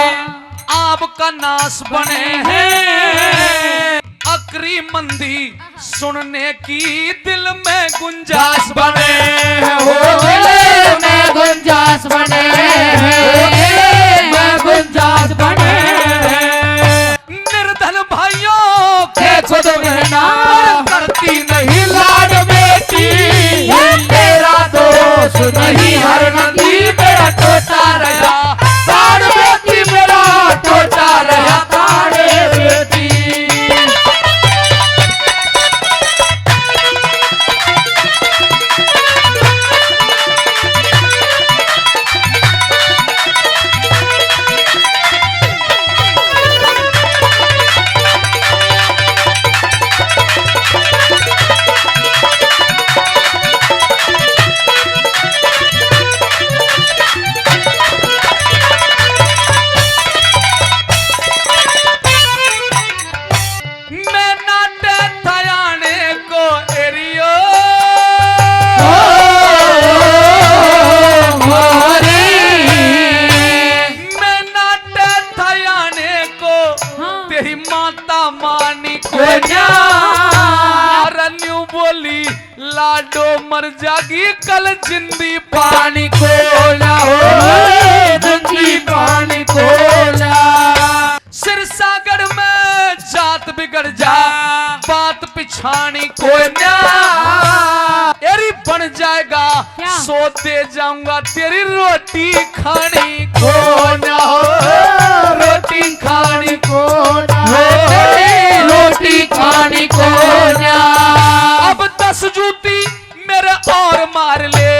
आपका नाश बने हैं। अकरी मंदी सुनने की दिल में गुंजाश बने हैं, हो दिल में गुंजाश बने हैं, में गुंजाश बने हैं। निर्धन भाइयों के खुद में ना करती नहीं लाड बेटी, तेरा दोष नहीं हर नंदी मेरा टोटा रहा, ताड़ बेटी मेरा टोटा रहा, ताड़े बेटी। लाडो मर जागी कल जिंदी पानी को ना हो, जिंदी पानी को ना। सिर सागर में जात बिगड़ जा, बात पिछानी को ना। एरी बन जाएगा सो दे जाऊंगा तेरी रोटी खानी को ना हो, रोटी खानी को ना हो, रोटी खानी को ना। अब 10 जूती मेरे और मार ले,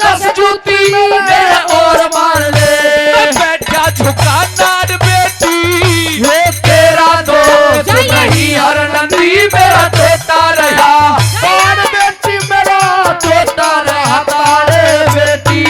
10 जूती मेरे और मार ले। मैं बैठा झुका नाड बेटी, ये तेरा दोस्त नहीं हर नंदी मेरा टोटा रहा, ताड़ बेटी मेरा टोटा रहा, ताड़े बेटी।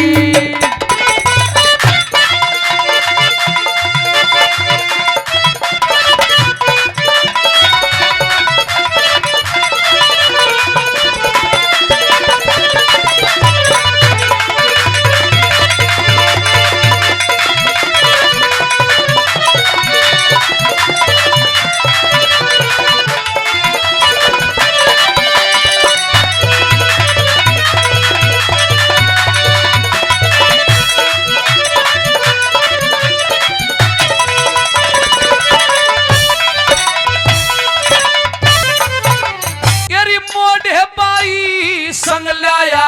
संग लाया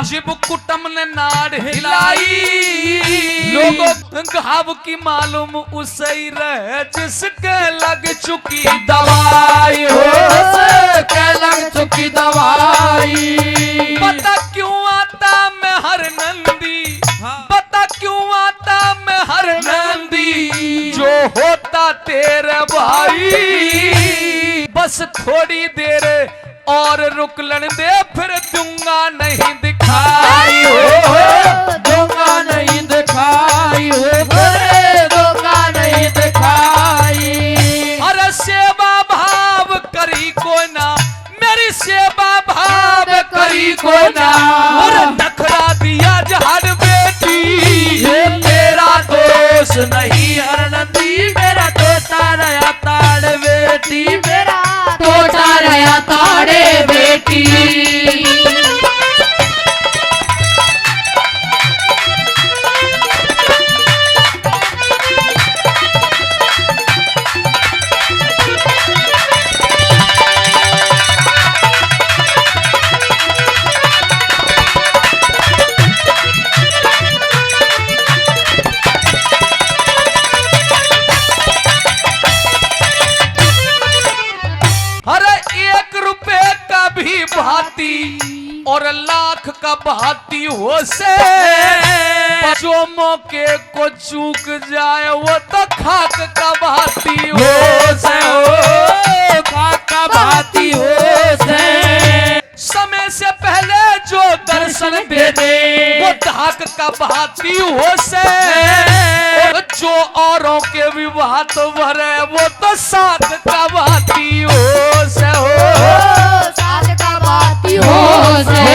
शिव कुटुम ने नाड़ हिलाई लोगों घाव की मालूम उसे ही रहे जिसके लग चुकी दवाई हो के लग चुकी दवाई। पता क्यों आता मैं हर नंदी पता क्यों आता मैं हर नंदी जो होता तेरे भाई बस थोड़ी देर और रुक लन दे फिर दूंगा नहीं दिखाई हो दूंगा नहीं दिखाई हो दूंगा नहीं दिखाई। अरे सेवा भाव करी को ना मेरी सेवा भाव करी को ना और नखरा दिया जहर बेटी ये तेरा दोष नहीं हर नदी मेरा टोटा रहा ताड़ बेटी मेरा टोटा रहा ताड़े बेटी। अरे 1 रुपए का भी भाती और लाख का भाती हो से जो मौके को चूक जाए वो तो खाक का भाती हो से खाक का भाती हो से समय से पहले जो दर्शन दे दे वो धाक का भाती हो से और जो औरों के विवाह तो भरे वो तो साथ का भाती हो से साथ का बाती हो से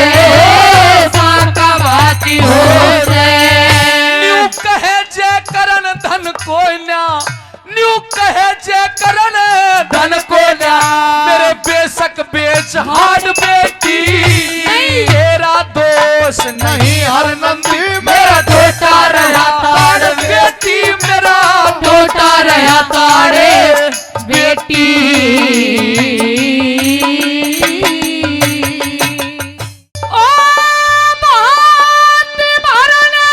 साथ का भाती हो से। न्यू कहे जय करन धन को ना न्यू कहे जय करन धन को ना मेरे बेशक बेच हाड बेटी तेरा दोष नहीं हर नंदी मेरा टोटा रहा ताड़ बेटी मेरा टोटा रहा ताड़े बेटी। ओ बहुत भरना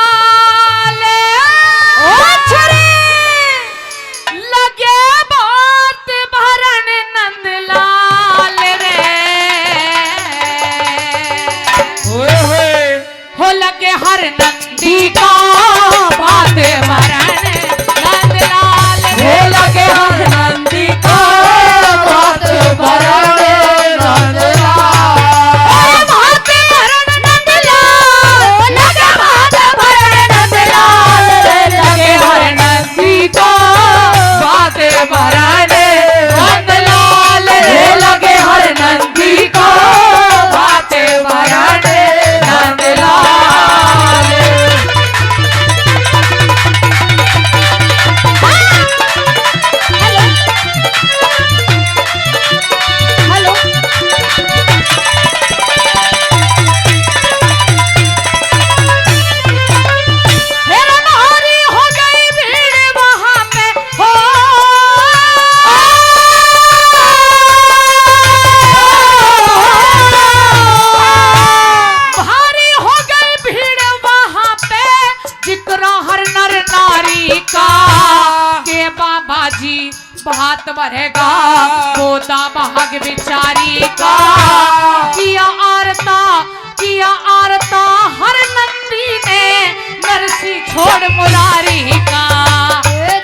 नंदलाल लगे बहुत भरन नंदलाल रे हो लगे हर नंदी का बात भरन नंदलाल हो लगे हर नंदी का बात भरन नंदलाल। बात भरन नंदलाल लगे बात भरन नंदलाल लगे हर नंदी का बात भरन नंदलाल लगे हर नंदी का बात भरन नंदलाल। हेलो हेलो नारी हो गई भीड़ वहां पे हो भारी हो गई भीड़ वहां पे जिक्र हर नर नारी का के बाबा जी बात भरेगा गोदा भाग बिचारी का किया आरता हर नंदी ने नरसी छोड़ मुरारी का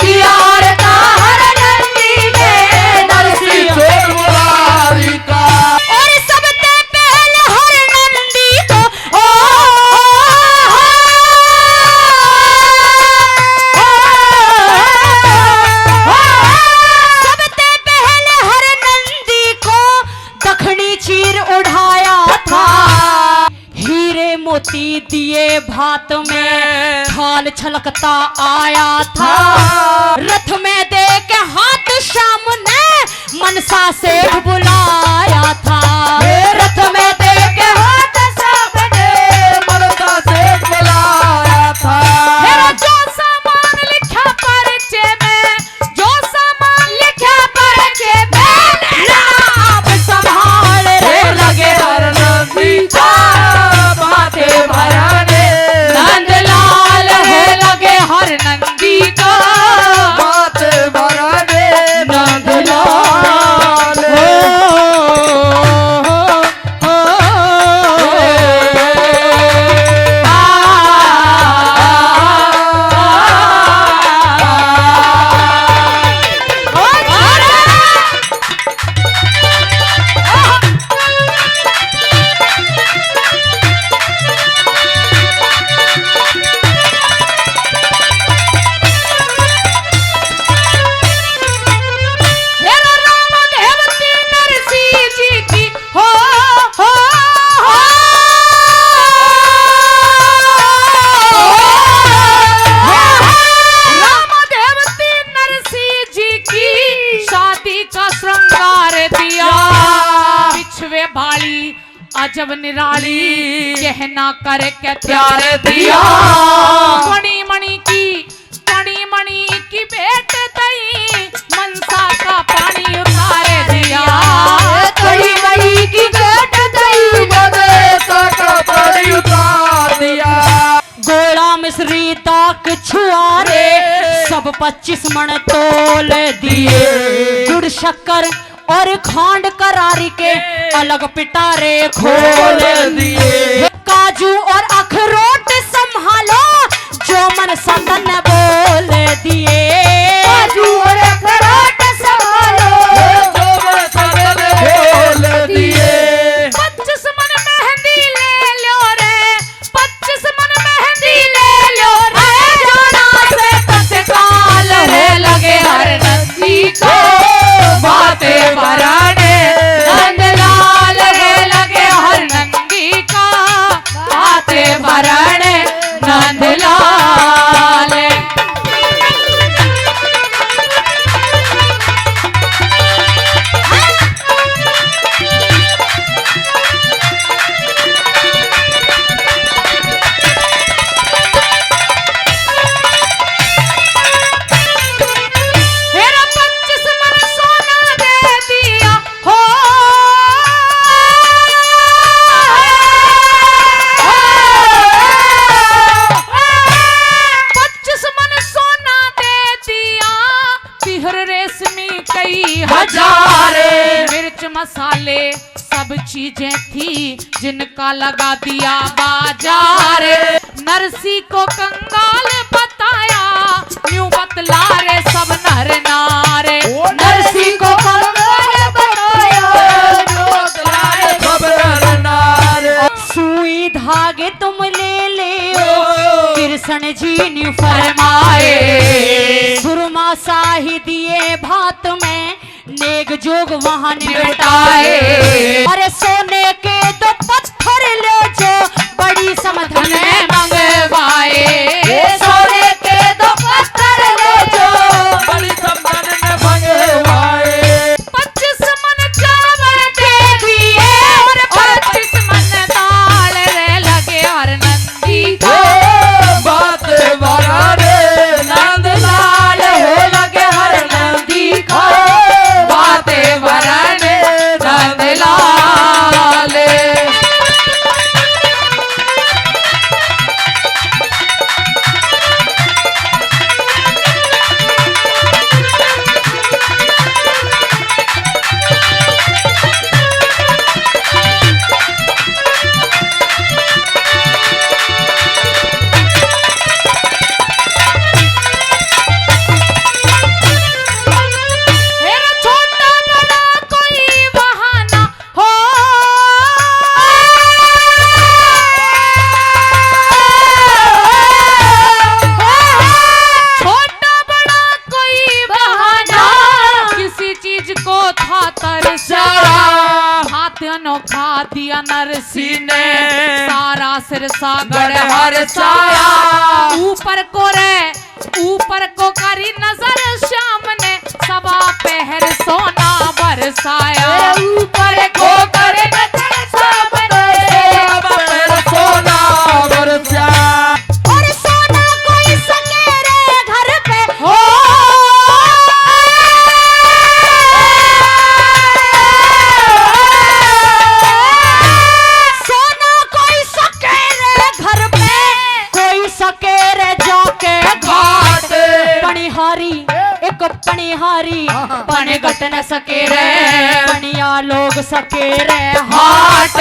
किया आरता हर नंदी ने नरसी छोड़ मुरारी का और सबसे पहले हर नंदी को सबसे पहले हर नंदी को दखनी चीर उठाया था हीरे मोती दिए भात में थाल छलकता आया था रथ में दे के हाथ शाम ने मनसा से बुलाया था रथ में दे के हाथ शाम ने मनसा से बुलाया था। मेरा जो सामान लिखा परिचय में जब निराली कहना कर के प्यार दिया मणि मणि की भेंट दई मनसा का पानी उतारे दिया कड़ी मड़ी की भेंट दई मदेसा का पानी उतार दिया गोड़ा मिश्री ताक छुआरे सब 25 मन तोल दिए गुड़ शक्कर और खांड करारी के अलग पिटारे खोल दिए काजू और अखरोट संभालो जो मन सतन बोल दिए काजू और अखरोट संभालो जो मन सतन बोल दिए 25 मन मेहंदी ले लो रे 25 मन मेहंदी ले लो रे जोड़ा से तत्काल रे लगे हर नंदी को बातें बराने नंदलाल रे लगे हर नंदी का बातें बराने नंदलाल मेरा 25 मन सोना दे दिया हो 25 मन सोना दे दिया बिहर रेशमी कई हजार मिर्च मसाले सब चीजें थी जिनका लगा दिया बाजार नरसी को कंगाल बताया न्यू बतला रे सब नर नारे नरसी को कंगाल बताया सब नार सुई धागे तुम ले ले कृष्ण जी ने फरमाए सुरमा शाही दिए भात में नेग जोग वहां निपटाए अरे सोने के दो पत्थर ले जो बड़ी समधन मंगवाए सोने के दो पत्थर ले जो बड़ी सम्मान में मंगवाए 25 मन चावल दे दिए और 25 मन दाल रे लगे हर नंदी को बात बराने नंदलाल हो लगे हर नंदी को बातें बराने नंदलाल मेरा छोटा बड़ा कोई बहाना हो छोटा बड़ा कोई बहाना किसी चीज को था तरसाया हाथ अनोखा दिया नरसी ने सारा सिर सागर हर साया ऊपर को करी नजर श्याम ने सबा पहर सोना बरसाया ऊपर को करे नजर श्याम ने सोना बरसा और सोना कोई सकेरे घर पे हो सोना कोई सकेरे घर पे कोई सकेरे जाके घाट पनिहारी एक पनिहारी पने घट न सके रे पनिया लोग सके रे हाट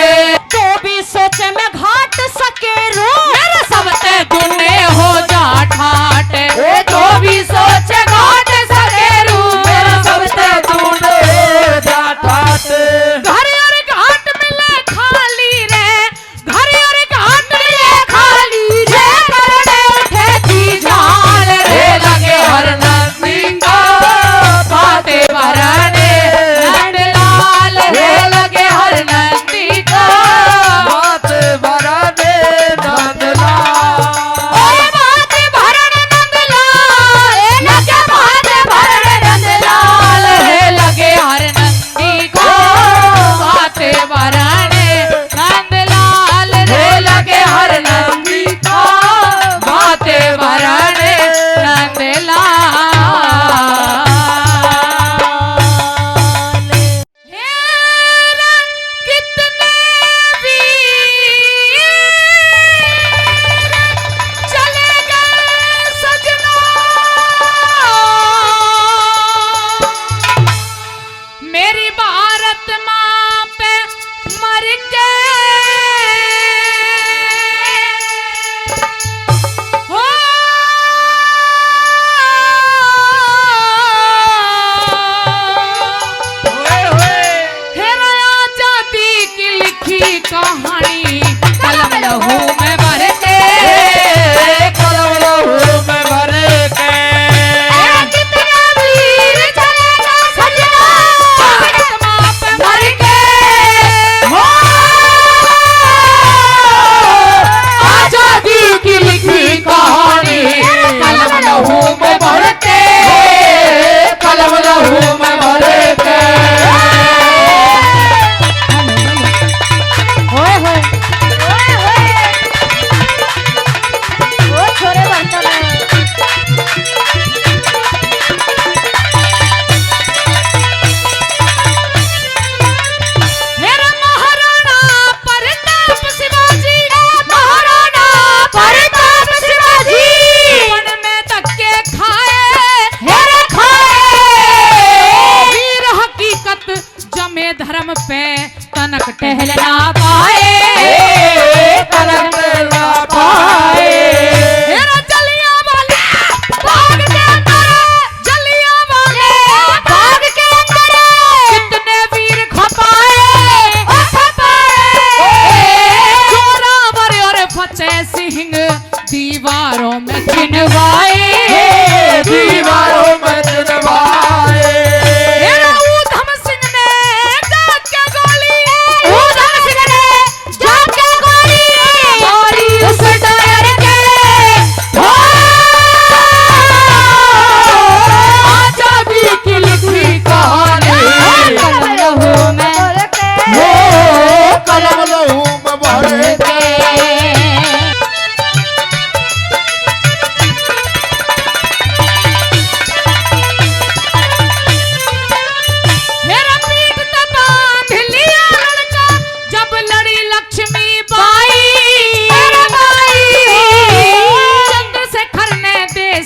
तो भी सोचे मैं घाट सके रो मेरे सबते गुने हो जा ठाट तो भी सोचे घाट सके रू मेरे सबते गुने हो जा ठाट घर और घाट मिले खाली रे घर और घाट मिले खाली रे करने उठे थी झाल रे लगे हर नंदी का बातें बराने नंदलाल रे लगे हर नंदी का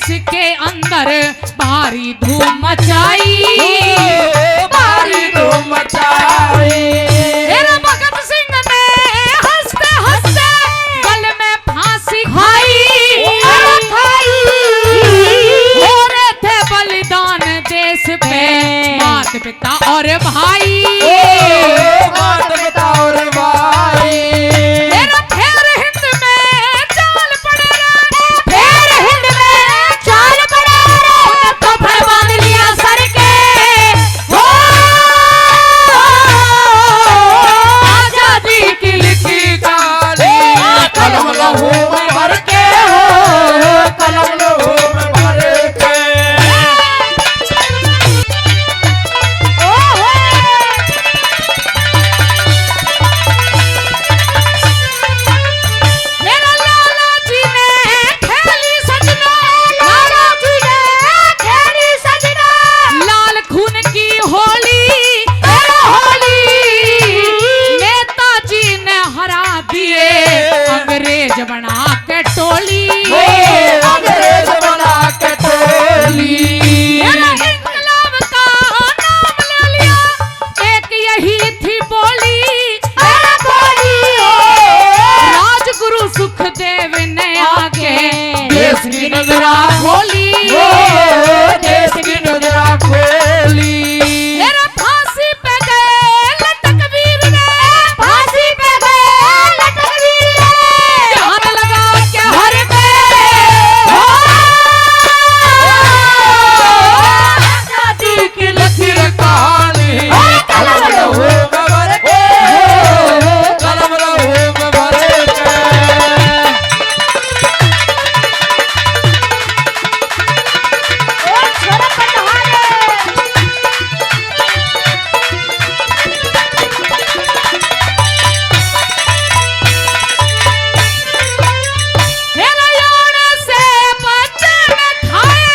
देश के अंदर भारी धूम मचाई, भारी धूम मचाई। मेरा भगत सिंह ने हंसते हंसते गल में फांसी खाई, हो रहे थे बलिदान देश पे माता पिता और भाई, माता पिता और भाई। मेरा फेर हिंद में चाल पड़े रे, फेर हिंद में चाल पड़े रे, तो फिर बांध लिया सर के, हो आजादी की लिखी काली कलम लहू में भर के, हो कलम लहू में भर के। मेरा लाला जी ने खेली सजना, लाला जी ने खेली सजना, लाल खून की होली, होली नेताजी ने हरा दिए अंग्रेज बना के टोली, अंग्रेज बना के टोली। मेरा इंकलाब का नाम ले लिया, एक यही थी बोली, राजगुरु सुखदेव ने आके देश की नजरा खोली, देश की नजरा खोली। मेरे फांसी पे गए लटक वीर ने, फांसी पे गए लटक वीर ने, जान लगा के हर पे, हो आजादी की लकीर कहानी कलम लहू में भर के, कलम लहू में भर के। मेरा योने से बचन खाए,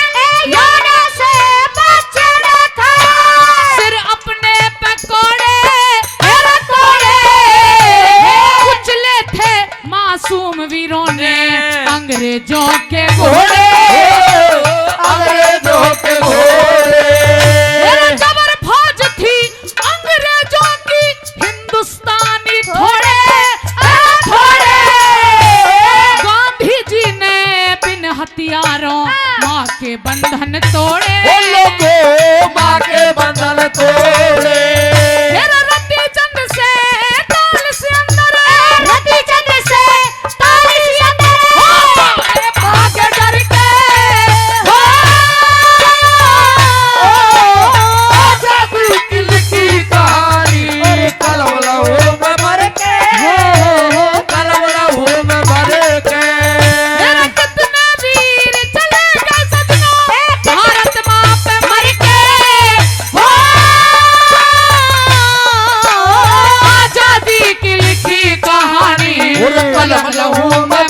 योने से बचन खाए, सिर अपने पे कोड़े, मेरा कोड़े, कुचले थे मासूम वीरों ने अंग्रेजों के घोड़े, अंग्रेजों के घोड़े। मेरा जबर फौज थी अंग्रेजों की, हिंदुस्तानी थोड़े, थोड़े, गांधी जी ने बिन हथियारों माँ के बंधन तोड़े, वो लोगों माँ के बंधन तोड़े। मेरा रति चंद से ताल से अंदर, रति चंद से ताल से अंदर, हो भाग डर के, हो आजादी की लिखी कहानी कलम लहू में भर के, कलम लहू में भर के। मेरा कितने वीर चले गए सजना, भारत माँ पे मर के, हो आजादी की लिखी कहानी कलम लहू में